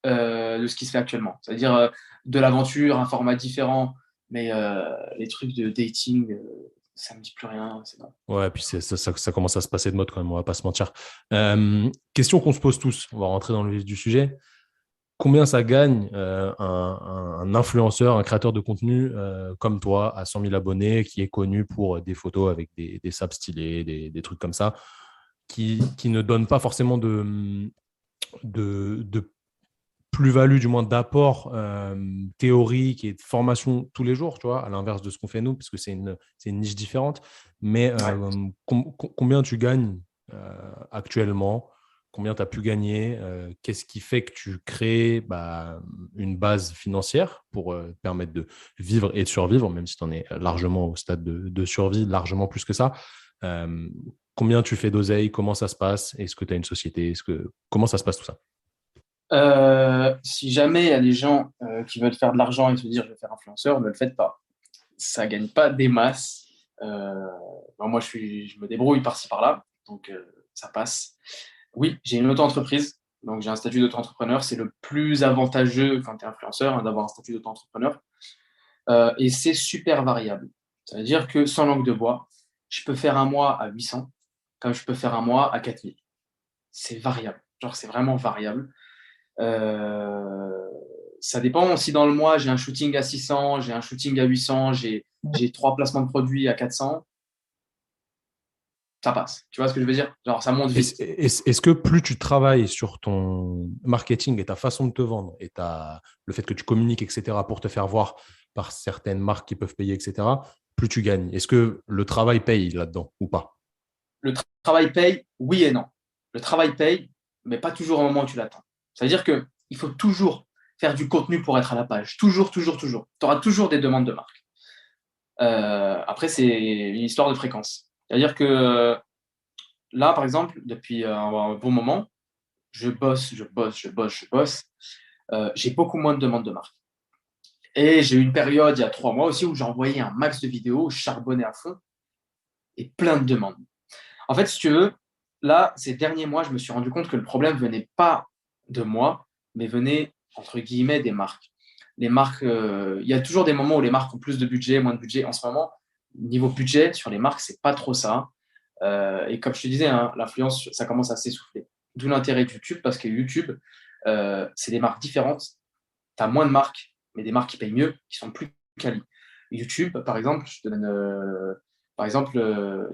de ce qui se fait actuellement. C'est-à-dire de l'aventure, un format différent, mais les trucs de dating, ça me dit plus rien. C'est bon. Ouais, puis ça commence à se passer de mode quand même, on va pas se mentir. Question qu'on se pose tous, on va rentrer dans le vif du sujet. Combien ça gagne un influenceur, un créateur de contenu comme toi, à 100 000 abonnés, qui est connu pour des photos avec des saps stylés, des trucs comme ça, qui ne donne pas forcément de plus-value, du moins d'apport théorique et de formation tous les jours, tu vois, à l'inverse de ce qu'on fait nous, parce que c'est une niche différente. Mais Ouais. combien tu gagnes actuellement? Combien tu as pu gagner? Qu'est-ce qui fait que tu crées une base financière pour te permettre de vivre et de survivre, même si tu en es largement au stade de survie, largement plus que ça. Combien tu fais d'oseille? Comment ça se passe? Est-ce que tu as une société? Comment ça se passe tout ça? Si jamais il y a des gens qui veulent faire de l'argent et se dire je vais faire influenceur, ne le faites pas. Ça gagne pas des masses. Moi, je me débrouille par-ci par-là, donc ça passe. Oui, j'ai une auto-entreprise, donc j'ai un statut d'auto-entrepreneur. C'est le plus avantageux quand tu es influenceur, hein, d'avoir un statut d'auto-entrepreneur. Et c'est super variable. Ça veut dire que sans langue de bois, je peux faire un mois à 800, comme je peux faire un mois à 4000. C'est variable. Genre, c'est vraiment variable. Euh, Ça dépend. Si dans le mois, j'ai un shooting à 600, j'ai un shooting à 800, j'ai 3 placements de produits à 400, ça passe. Tu vois ce que je veux dire? Genre, ça monte vite. Est-ce que plus tu travailles sur ton marketing et ta façon de te vendre et le fait que tu communiques, etc., pour te faire voir par certaines marques qui peuvent payer, etc., plus tu gagnes? Est-ce que le travail paye là-dedans ou pas? Le travail paye, oui et non. Le travail paye, mais pas toujours au moment où tu l'attends. Ça veut dire qu'il faut toujours faire du contenu pour être à la page. Toujours, toujours, toujours. Tu auras toujours des demandes de marque. Après, c'est une histoire de fréquence. C'est-à-dire que là, par exemple, depuis un bon moment, je bosse, je bosse, je bosse, je bosse. J'ai beaucoup moins de demandes de marque. Et j'ai eu une période, il y a 3 mois aussi, où j'ai envoyé un max de vidéos, je charbonnais à fond et plein de demandes. En fait, si tu veux, là, ces derniers mois, je me suis rendu compte que le problème venait pas de moi, mais venait, entre guillemets, des marques. Les marques, il y a toujours des moments où les marques ont plus de budget, moins de budget. En ce moment, niveau budget, sur les marques, c'est pas trop ça. Et comme je te disais, hein, l'influence, ça commence à s'essouffler. D'où l'intérêt de YouTube, parce que YouTube, c'est des marques différentes. Tu as moins de marques, mais des marques qui payent mieux, qui sont plus quali. YouTube, par exemple, je te donne par exemple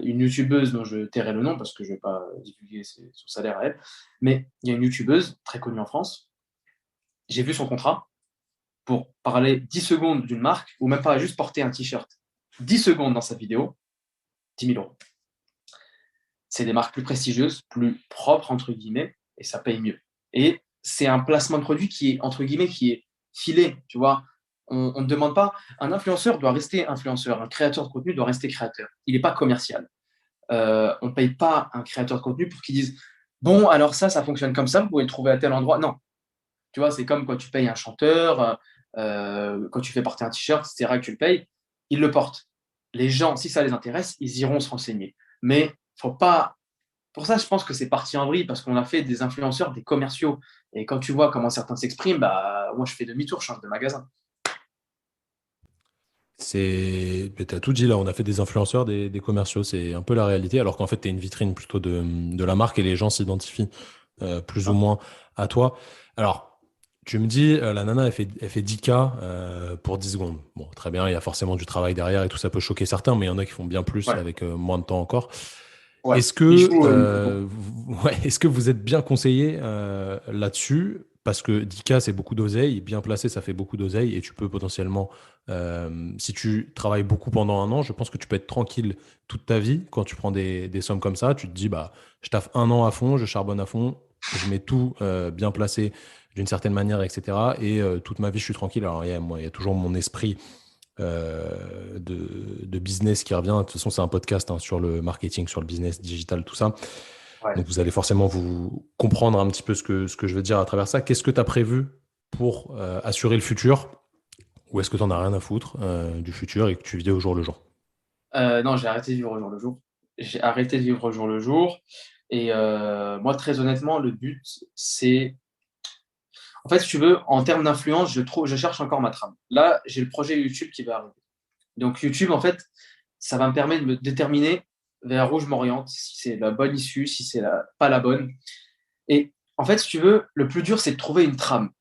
une YouTubeuse dont je tairai le nom parce que je ne vais pas divulguer son salaire à elle, mais il y a une YouTubeuse très connue en France. J'ai vu son contrat pour parler 10 secondes d'une marque ou même pas juste porter un t-shirt. 10 secondes dans sa vidéo, 10 000 euros. C'est des marques plus prestigieuses, plus propres, entre guillemets, et ça paye mieux. Et c'est un placement de produit qui est, entre guillemets, qui est filé, tu vois. On ne demande pas, un influenceur doit rester influenceur, un créateur de contenu doit rester créateur. Il n'est pas commercial. On ne paye pas un créateur de contenu pour qu'il dise, bon, alors ça fonctionne comme ça, vous pouvez le trouver à tel endroit. Non. Tu vois, c'est comme quand tu payes un chanteur, quand tu fais porter un t-shirt, etc., que tu le payes, il le porte. Les gens, si ça les intéresse, ils iront se renseigner. Mais faut pas. Pour ça, je pense que c'est parti en vrille parce qu'on a fait des influenceurs, des commerciaux. Et quand tu vois comment certains s'expriment, bah, moi, je fais demi-tour, je change de magasin. Tu as tout dit là, on a fait des influenceurs, des commerciaux, c'est un peu la réalité, alors qu'en fait, tu es une vitrine plutôt de la marque et les gens s'identifient plus ou Ah, moins à toi. Alors, tu me dis, la nana, elle fait 10K pour 10 secondes. Bon, très bien, il y a forcément du travail derrière et tout, ça peut choquer certains, mais il y en a qui font bien plus ouais, avec moins de temps encore. ouais. Il joue beaucoup. Ouais, est-ce que vous êtes bien conseillé là-dessus? Parce que 10K, c'est beaucoup d'oseille. Bien placé, ça fait beaucoup d'oseille. Et tu peux potentiellement, si tu travailles beaucoup pendant un an, je pense que tu peux être tranquille toute ta vie quand tu prends des sommes comme ça. Tu te dis, bah, je taffe un an à fond, je charbonne à fond, je mets tout bien placé d'une certaine manière, etc. Et toute ma vie, je suis tranquille. Alors, il y a toujours mon esprit de business qui revient. De toute façon, c'est un podcast hein, sur le marketing, sur le business digital, tout ça. Ouais. Donc, vous allez forcément vous comprendre un petit peu ce que je veux dire à travers ça. Qu'est-ce que tu as prévu pour assurer le futur? Ou est-ce que tu n'en as rien à foutre du futur et que tu vis au jour le jour? Non, j'ai arrêté de vivre au jour le jour. J'ai arrêté de vivre au jour le jour. Et moi, très honnêtement, le but, c'est. En fait, si tu veux, en termes d'influence, je cherche encore ma trame. Là, j'ai le projet YouTube qui va arriver. Donc, YouTube, en fait, ça va me permettre de me déterminer vers où je m'oriente, si c'est la bonne issue, si c'est pas la bonne. Et en fait, si tu veux, le plus dur, c'est de trouver une trame.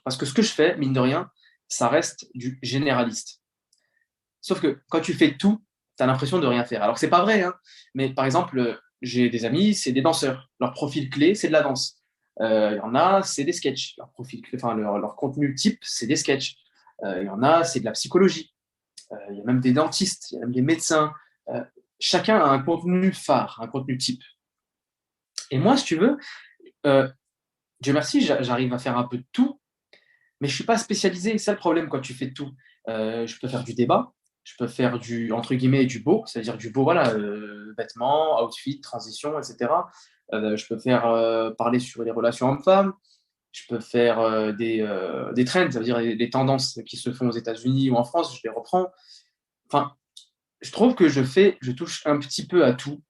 Parce que ce que je fais, mine de rien, ça reste du généraliste. Sauf que quand tu fais tout, tu as l'impression de rien faire. Alors que c'est pas vrai, hein. Mais par exemple, j'ai des amis, c'est des danseurs. Leur profil clé, c'est de la danse. Il y en a, c'est des sketchs. Leur profil clé, enfin, leur contenu type, c'est des sketchs. Il y en a, c'est de la psychologie. Il y a même des dentistes, il y a même des médecins. Euh, Chacun a un contenu phare, un contenu type. Et moi, si tu veux, euh, Dieu merci, j'arrive à faire un peu de tout, mais je suis pas spécialisé. C'est ça le problème quand tu fais de tout. Je peux faire du débat, je peux faire du, entre guillemets, du beau, c'est-à-dire du beau, voilà, vêtements, outfit, transition, etc. Je peux faire parler sur les relations hommes-femmes, je peux faire des trends, ça veut dire les tendances qui se font aux États-Unis ou en France, je les reprends. Enfin, je trouve que je touche un petit peu à tout.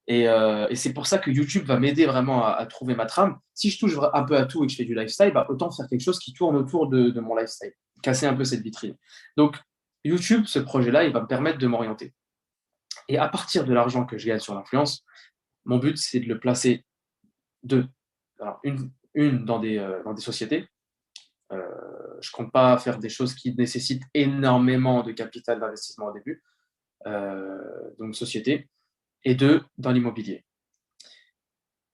Et c'est pour ça que YouTube va m'aider vraiment à trouver ma trame. Si je touche un peu à tout et que je fais du lifestyle, bah, autant faire quelque chose qui tourne autour de mon lifestyle, casser un peu cette vitrine. Donc, YouTube, ce projet-là, il va me permettre de m'orienter. Et à partir de l'argent que je gagne sur l'influence, mon but, c'est de le placer deux. Alors, une dans des sociétés. Euh, je ne compte pas faire des choses qui nécessitent énormément de capital d'investissement au début. Donc, société. Et deux, dans l'immobilier.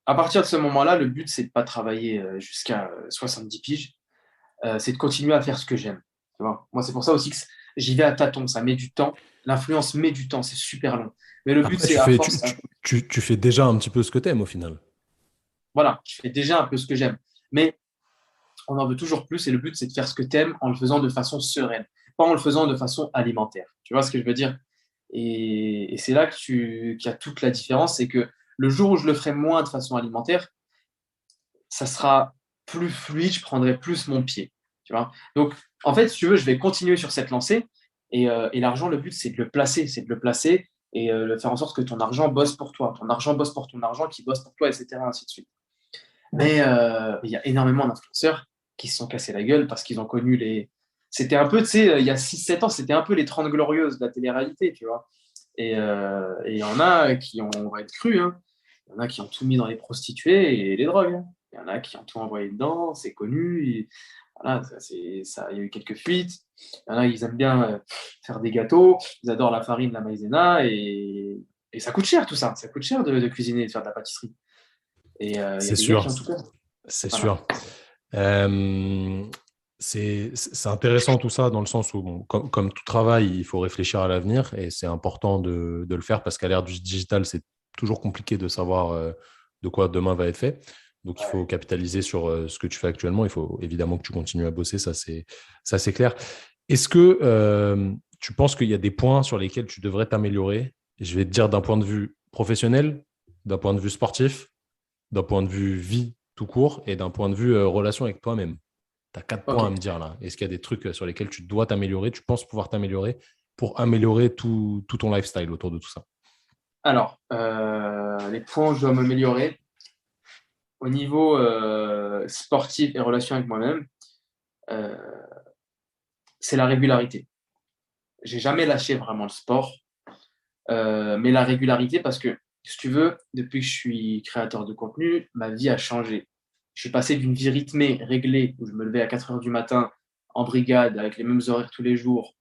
À partir de ce moment-là, le but, c'est de ne pas travailler jusqu'à 70 piges, c'est de continuer à faire ce que j'aime. Tu vois, moi, c'est pour ça aussi que j'y vais à tâtons, ça met du temps. L'influence met du temps, c'est super long. Mais le but, Après, c'est à force. tu fais déjà un petit peu ce que t'aimes au final. Voilà, je fais déjà un peu ce que j'aime. Mais on en veut toujours plus et le but, c'est de faire ce que tu aimes en le faisant de façon sereine, pas en le faisant de façon alimentaire. Tu vois ce que je veux dire? Et c'est là qu'il y a toute la différence, c'est que le jour où je le ferai moins de façon alimentaire, ça sera plus fluide, je prendrai plus mon pied. Tu vois. Donc, en fait, si tu veux, je vais continuer sur cette lancée. Et l'argent, le but, c'est de le placer. C'est de le placer et de faire en sorte que ton argent bosse pour toi. Ton argent bosse pour ton argent, qui bosse pour toi, etc. Ainsi de suite. Mais il y a énormément d'influenceurs qui se sont cassés la gueule parce qu'ils ont connu les. C'était un peu, tu sais, il y a 6 7 ans, c'était un peu les 30 glorieuses de la télé-réalité, tu vois. Et il y en a qui ont, on va être crus, hein. Il y en a qui ont tout mis dans les prostituées et les drogues, hein. Il y en a qui ont tout envoyé dedans, c'est connu. Voilà, ça, il y a eu quelques fuites. Il y en a, ils aiment bien faire des gâteaux, ils adorent la farine, la maïzena, et ça coûte cher tout ça. Ça coûte cher de cuisiner et de faire de la pâtisserie. Et il y a C'est des gars sûr, qui ont tout peur. c'est Voilà. sûr. Euh, c'est intéressant tout ça dans le sens où, bon, comme tout travail, il faut réfléchir à l'avenir et c'est important de le faire parce qu'à l'ère du digital, c'est toujours compliqué de savoir de quoi demain va être fait. Donc, il faut Ouais. capitaliser sur ce que tu fais actuellement. Il faut évidemment que tu continues à bosser, ça c'est clair. Est-ce que tu penses qu'il y a des points sur lesquels tu devrais t'améliorer? Je vais te dire d'un point de vue professionnel, d'un point de vue sportif, d'un point de vue vie tout court et d'un point de vue relation avec toi-même. Tu as 4 points à me Ok. dire là. Est-ce qu'il y a des trucs sur lesquels tu dois t'améliorer, tu penses pouvoir t'améliorer pour améliorer tout ton lifestyle autour de tout ça? Alors, les points où je dois m'améliorer au niveau sportif et relation avec moi-même, euh, c'est la régularité. J'ai jamais lâché vraiment le sport, mais la régularité parce que, si tu veux, depuis que je suis créateur de contenu, ma vie a changé. Je suis passé d'une vie rythmée, réglée, où je me levais à 4 heures du matin en brigade avec les mêmes horaires tous les jours,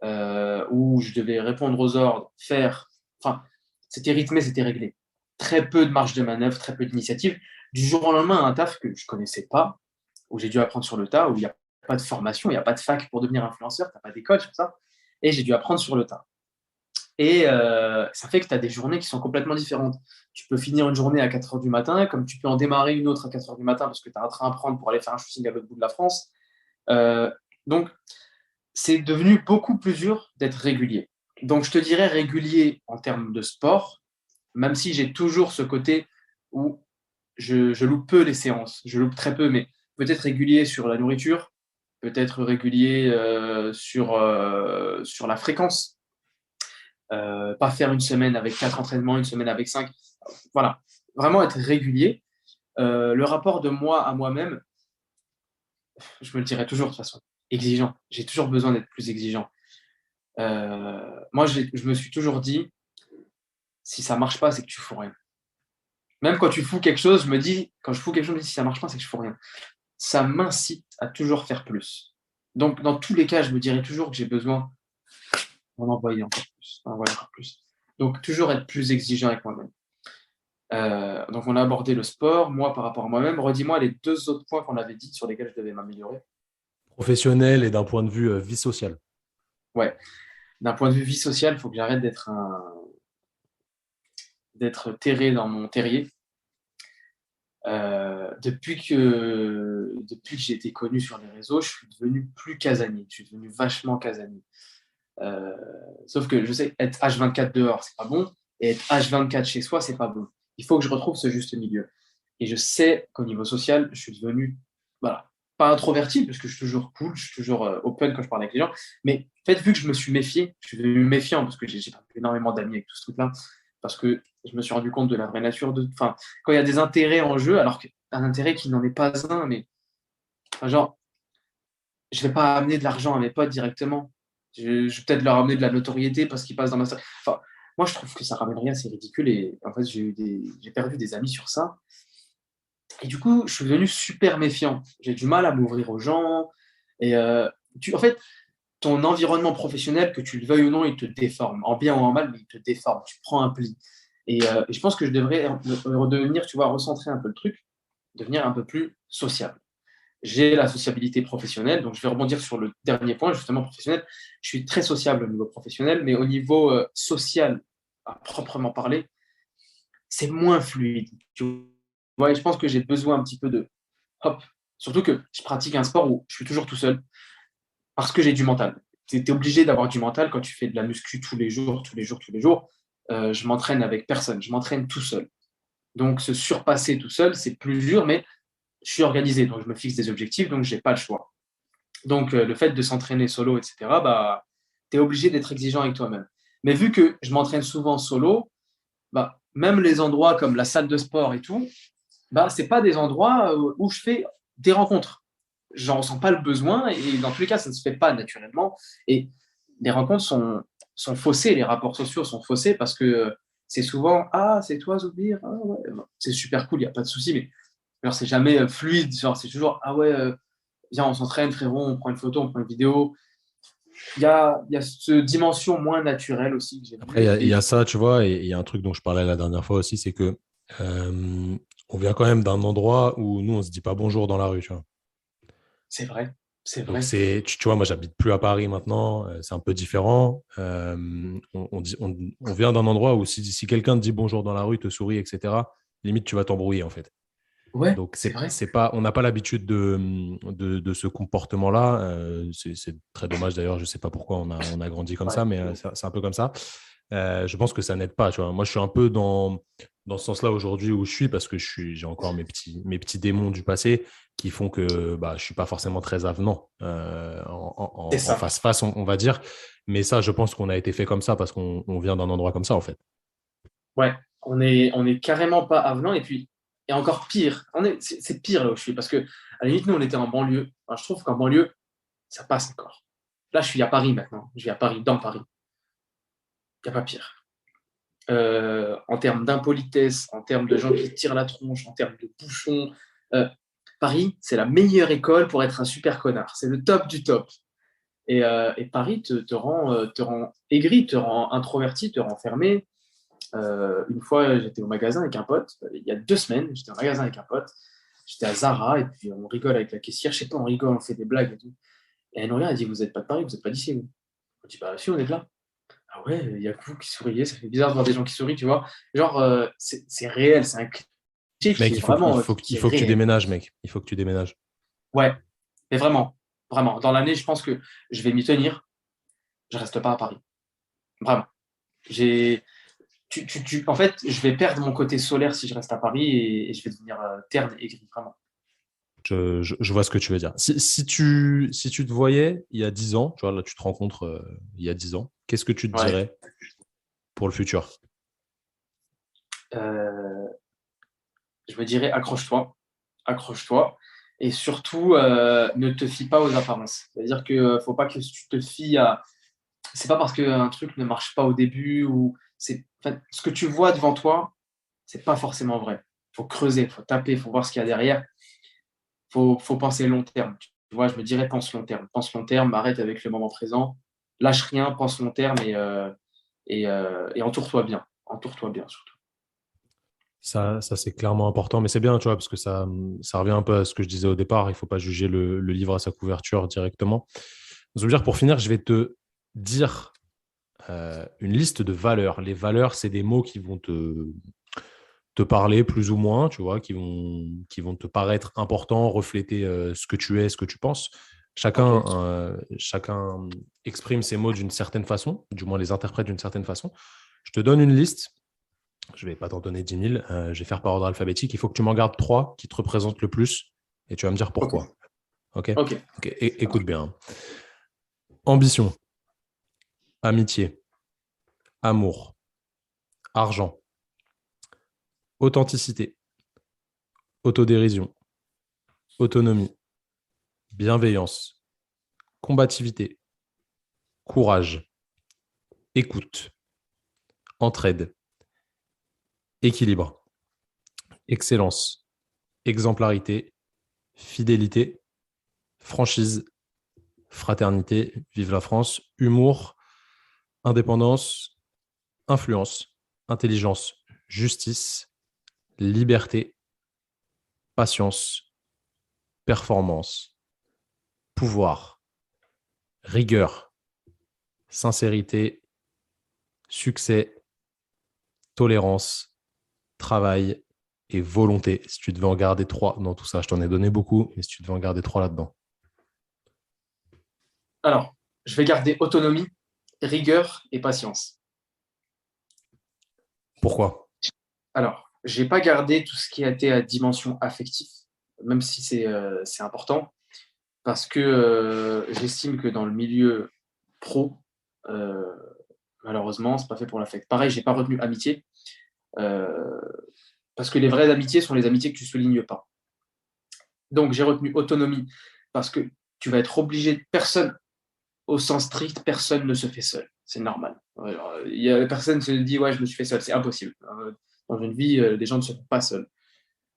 où je devais répondre aux ordres, faire. Enfin, c'était rythmé, c'était réglé. Très peu de marge de manœuvre, très peu d'initiative. Du jour au lendemain, un taf que je ne connaissais pas, où j'ai dû apprendre sur le tas, où il n'y a pas de formation, il n'y a pas de fac pour devenir influenceur, tu n'as pas d'école sur ça. Et j'ai dû apprendre sur le tas. Et ça fait que tu as des journées qui sont complètement différentes. Tu peux finir une journée à 4 heures du matin, comme tu peux en démarrer une autre à 4 heures du matin parce que tu as un train à prendre pour aller faire un shooting à l'autre bout de la France. Euh, donc, c'est devenu beaucoup plus dur d'être régulier. Donc, je te dirais régulier en termes de sport, même si j'ai toujours ce côté où je loupe peu les séances. Je loupe très peu, mais peut-être régulier sur la nourriture, peut-être régulier sur la fréquence. Pas faire une semaine avec 4 entraînements, une semaine avec 5. Voilà, vraiment être régulier. Le rapport de moi à moi-même, je me le dirai toujours de toute façon, exigeant. J'ai toujours besoin d'être plus exigeant. Moi, je me suis toujours dit, si ça marche pas, c'est que tu fous rien. Même quand tu fous quelque chose, je me dis, quand je fous quelque chose, je me dis, si ça marche pas, c'est que je fous rien. Ça m'incite à toujours faire plus. Donc, dans tous les cas, je me dirais toujours que j'ai besoin d'en envoyer encore plus, d'en envoyer encore plus. Donc, toujours être plus exigeant avec moi-même. Donc, on a abordé le sport, moi par rapport à moi-même. Redis-moi les 2 autres points qu'on avait dit sur lesquels je devais m'améliorer. Professionnel et d'un point de vue vie sociale. Ouais, d'un point de vue vie sociale, il faut que j'arrête d'être terré dans mon terrier. Depuis que j'ai été connu sur les réseaux, je suis devenu plus casanier. Je suis devenu vachement casanier. Euh, Sauf que je sais, être H24 dehors, c'est pas bon, et être H24 chez soi, c'est pas bon. Il faut que je retrouve ce juste milieu. Et je sais qu'au niveau social, je suis devenu, voilà, pas introverti, parce que je suis toujours cool, je suis toujours open quand je parle avec les gens, mais en fait, vu que je me suis méfié, je suis devenu méfiant, parce que j'ai perdu énormément d'amis avec tout ce truc-là, parce que je me suis rendu compte de la vraie nature de. Enfin, quand il y a des intérêts en jeu, alors qu'un intérêt qui n'en est pas un, mais enfin, genre, je ne vais pas amener de l'argent à mes potes directement. Je vais peut-être leur amener de la notoriété parce qu'ils passent dans ma story. Enfin, moi, je trouve que ça ramène rien, c'est ridicule. Et en fait, j'ai perdu des amis sur ça. Et du coup, je suis devenu super méfiant. J'ai du mal à m'ouvrir aux gens. Et en fait, ton environnement professionnel, que tu le veuilles ou non, il te déforme. En bien ou en mal, mais il te déforme. Tu prends un pli. Et je pense que je devrais redevenir, tu vois, recentrer un peu le truc, devenir un peu plus sociable. J'ai la sociabilité professionnelle, donc je vais rebondir sur le dernier point, justement professionnel. Je suis très sociable au niveau professionnel, mais au niveau social, à proprement parler, c'est moins fluide. Tu vois, et je pense que j'ai besoin un petit peu de hop. Surtout que je pratique un sport où je suis toujours tout seul parce que j'ai du mental. Tu es obligé d'avoir du mental quand tu fais de la muscu tous les jours, tous les jours, tous les jours. Je m'entraîne avec personne, je m'entraîne tout seul. Donc se surpasser tout seul, c'est plus dur, mais je suis organisé, donc je me fixe des objectifs, donc je n'ai pas le choix. Donc, le fait de s'entraîner solo, etc., bah, tu es obligé d'être exigeant avec toi-même. Mais vu que je m'entraîne souvent solo, bah, même les endroits comme la salle de sport et tout, bah, ce pas des endroits où je fais des rencontres. J'en ressens pas le besoin et dans tous les cas, ça ne se fait pas naturellement. Et les rencontres sont faussées, les rapports sociaux sont faussés parce que c'est souvent ah, c'est toi, Zoubir, ah, ouais. C'est super cool, il n'y a pas de souci, mais genre, c'est jamais fluide. Genre, c'est toujours ah ouais, viens, on s'entraîne, frérot, on prend une photo, on prend une vidéo. Il y a cette dimension moins naturelle aussi que j'ai Après, vue. il y Et a ça, tu vois, et il y a un truc dont je parlais la dernière fois aussi, c'est que on vient quand même d'un endroit où nous, on se dit pas bonjour dans la rue, tu vois. c'est vrai, c'est Donc, vrai. tu vois, moi, j'habite plus à Paris maintenant, c'est un peu différent. On vient d'un endroit où si quelqu'un te dit bonjour dans la rue, te sourit, etc., limite, tu vas t'embrouiller, en fait. Ouais, Donc, c'est vrai. c'est pas, on n'a pas l'habitude de ce comportement-là. C'est très dommage d'ailleurs. Je sais pas pourquoi on a grandi comme Ouais, ça, mais c'est un peu comme ça. Je pense que ça n'aide pas. Tu vois. Moi, je suis un peu dans ce sens-là aujourd'hui où je suis parce que j'ai encore mes petits démons du passé qui font que bah, je suis pas forcément très avenant c'est en ça. face-face, on va dire. Mais ça, je pense qu'on a été fait comme ça parce qu'on vient d'un endroit comme ça, en fait. Ouais, on est carrément pas avenant. Et puis, et encore pire, c'est pire là où je suis parce que, à la limite, nous, on était en banlieue. Enfin, je trouve qu'en banlieue, ça passe encore. Là, je suis à Paris maintenant. Je vis à Paris, dans Paris. Il n'y a pas pire. En termes d'impolitesse, en termes de gens qui tirent la tronche, en termes de bouchons. euh, Paris, c'est la meilleure école pour être un super connard. C'est le top du top. Et Paris te rend aigri, te rend introverti, te rend fermé. Une fois, j'étais au magasin avec un pote, il y a 2 semaines, j'étais au magasin avec un pote, j'étais à Zara, et puis on rigole avec la caissière, je sais pas, on rigole, on fait des blagues et tout. Et elle nous regarde, elle dit, vous n'êtes pas de Paris, vous n'êtes pas d'ici, vous. On dit, bah si, on est de là. Ah ouais, il y a que vous qui souriez, ça fait bizarre de voir des gens qui sourient, tu vois. Genre, c'est réel, c'est un cliché Mec, qui est vraiment, qui il est faut que tu réel. déménages, mec. Il faut que tu déménages. Ouais, mais vraiment, vraiment. Dans l'année, je pense que je vais m'y tenir, je reste pas à Paris. Vraiment. J'ai, en fait, je vais perdre mon côté solaire si je reste à Paris et je vais devenir terne et gris, vraiment. Je vois ce que tu veux dire. Si tu te voyais il y a 10 ans, tu vois, là, tu te rencontres il y a 10 ans, qu'est-ce que tu te Ouais. dirais pour le futur? Euh, je me dirais accroche-toi, et surtout ne te fie pas aux apparences. C'est-à-dire que faut pas que tu te fies à. C'est pas parce qu'un truc ne marche pas au début ou enfin, ce que tu vois devant toi, c'est pas forcément vrai. Faut creuser, faut taper, faut voir ce qu'il y a derrière. Faut penser long terme. Tu vois, je me dirais pense long terme, arrête avec le moment présent, lâche rien, pense long terme et entoure-toi bien surtout. Ça c'est clairement important, mais c'est bien, tu vois, parce que ça revient un peu à ce que je disais au départ. Il faut pas juger le livre à sa couverture directement. Ça veut dire, pour finir, je vais te dire une liste de valeurs. Les valeurs, c'est des mots qui vont te parler plus ou moins, tu vois, qui vont te paraître importants, refléter ce que tu es, ce que tu penses. Chacun, Ok, chacun exprime ces mots d'une certaine façon, du moins les interprète d'une certaine façon. Je te donne une liste. Je ne vais pas t'en donner 10 000. Je vais faire par ordre alphabétique. Il faut que tu m'en gardes trois qui te représentent le plus et tu vas me dire ok, pourquoi. OK? ok. Ok, écoute bien. Ambition, amitié, amour, argent, authenticité, autodérision, autonomie, bienveillance, combativité, courage, écoute, entraide, équilibre, excellence, exemplarité, fidélité, franchise, fraternité, vive la France, humour, indépendance, influence, intelligence, justice, liberté, patience, performance, pouvoir, rigueur, sincérité, succès, tolérance, travail et volonté. Si tu devais en garder trois dans tout ça, je t'en ai donné beaucoup, mais si tu devais en garder trois là-dedans. Alors, je vais garder autonomie, rigueur et patience. Pourquoi? Alors, j'ai pas gardé tout ce qui a été à dimension affective, même si c'est important, parce que j'estime que dans le milieu pro, euh, malheureusement, c'est pas fait pour l'affect. Pareil, j'ai pas retenu amitié, euh, parce que les vraies amitiés sont les amitiés que tu soulignes pas. Donc, j'ai retenu autonomie, parce que tu vas être obligé, personne, au sens strict, personne ne se fait seul. C'est normal. Alors, personne ne se dit, ouais, je me suis fait seul. C'est impossible. Dans une vie, les gens ne se font pas seuls.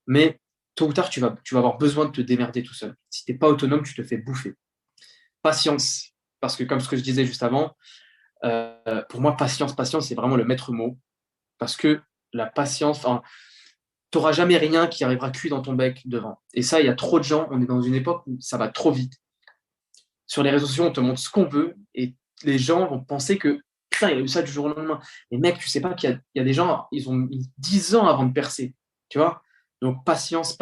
Mais tôt ou tard, tu vas avoir besoin de te démerder tout seul. Si tu n'es pas autonome, tu te fais bouffer. Patience. Parce que comme ce que je disais juste avant, pour moi, patience, c'est vraiment le maître mot. Parce que la patience, enfin, tu n'auras jamais rien qui arrivera cuit dans ton bec devant. Et ça, il y a trop de gens, on est dans une époque où ça va trop vite. Sur les réseaux sociaux, on te montre ce qu'on veut et les gens vont penser que putain, il a eu ça du jour au lendemain. Mais mec, tu sais pas qu'il y a des gens, ils ont mis 10 ans avant de percer. Tu vois. Donc patience.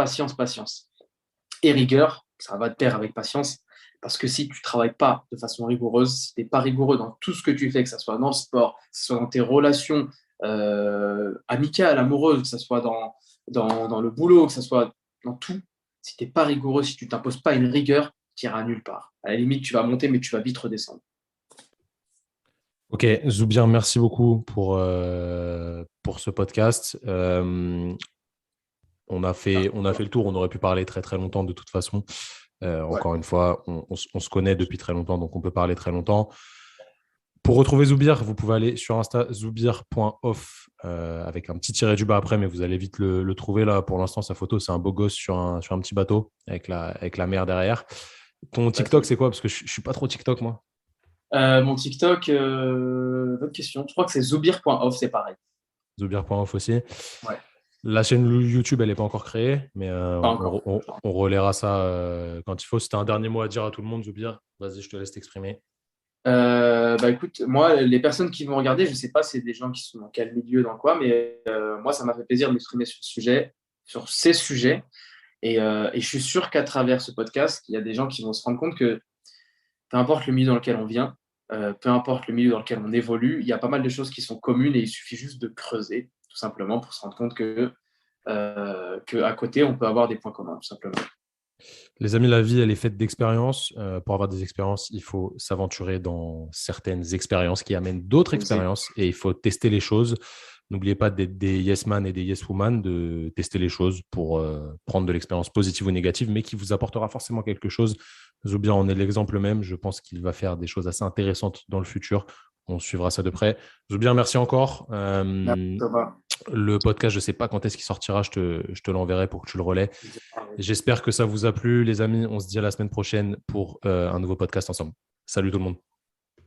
Et rigueur, ça va de pair avec patience. Parce que si tu ne travailles pas de façon rigoureuse, si tu n'es pas rigoureux dans tout ce que tu fais, que ce soit dans le sport, que ce soit dans tes relations amicales, amoureuses, que ce soit dans le boulot, que ce soit dans tout, si tu n'es pas rigoureux, si tu ne t'imposes pas une rigueur, tu n'iras nulle part. À la limite, tu vas monter, mais tu vas vite redescendre. Ok, Zoubien, merci beaucoup pour ce podcast. On a fait le tour, on aurait pu parler très très longtemps de toute façon. Ouais. Encore une fois, on se connaît depuis très longtemps, donc on peut parler très longtemps. Pour retrouver Zoubir, vous pouvez aller sur Insta, zoubir.off, avec un petit tiret du bas après, mais vous allez vite le trouver là. Pour l'instant, sa photo, c'est un beau gosse sur un petit bateau avec la mer derrière. Ton Ouais, trop TikTok, bien. c'est quoi? Parce que je suis pas trop TikTok, moi. Mon TikTok, bonne question. Je crois que c'est zoubir.off, c'est pareil. Zoubir.off aussi. Ouais, La chaîne YouTube, elle n'est pas encore créée, mais pas on, encore. on, on relaiera ça quand il faut. Si tu as un dernier mot à dire à tout le monde, Zoubir, vas-y, je te laisse t'exprimer. Bah écoute, moi, les personnes qui vont regarder, je sais pas c'est des gens qui sont dans quel milieu, dans quoi, mais moi, ça m'a fait plaisir de m'exprimer sur ce sujet, sur ces sujets. Et je suis sûr qu'à travers ce podcast, il y a des gens qui vont se rendre compte que peu importe le milieu dans lequel on vient, peu importe le milieu dans lequel on évolue, il y a pas mal de choses qui sont communes et il suffit juste de creuser, tout simplement, pour se rendre compte que à côté, on peut avoir des points communs, tout simplement. Les amis, la vie, elle est faite d'expériences. Pour avoir des expériences, il faut s'aventurer dans certaines expériences qui amènent d'autres Exact. expériences et il faut tester les choses. N'oubliez pas d'être des yes man et des yes woman, de tester les choses pour prendre de l'expérience positive ou négative, mais qui vous apportera forcément quelque chose. Zoubia en est l'exemple même. Je pense qu'il va faire des choses assez intéressantes dans le futur. On suivra ça de près. Zoubia, merci encore. Merci, Thomas. Le podcast, je ne sais pas quand est-ce qu'il sortira. Je te l'enverrai pour que tu le relais. J'espère que ça vous a plu, les amis. On se dit à la semaine prochaine pour un nouveau podcast ensemble. Salut tout le monde.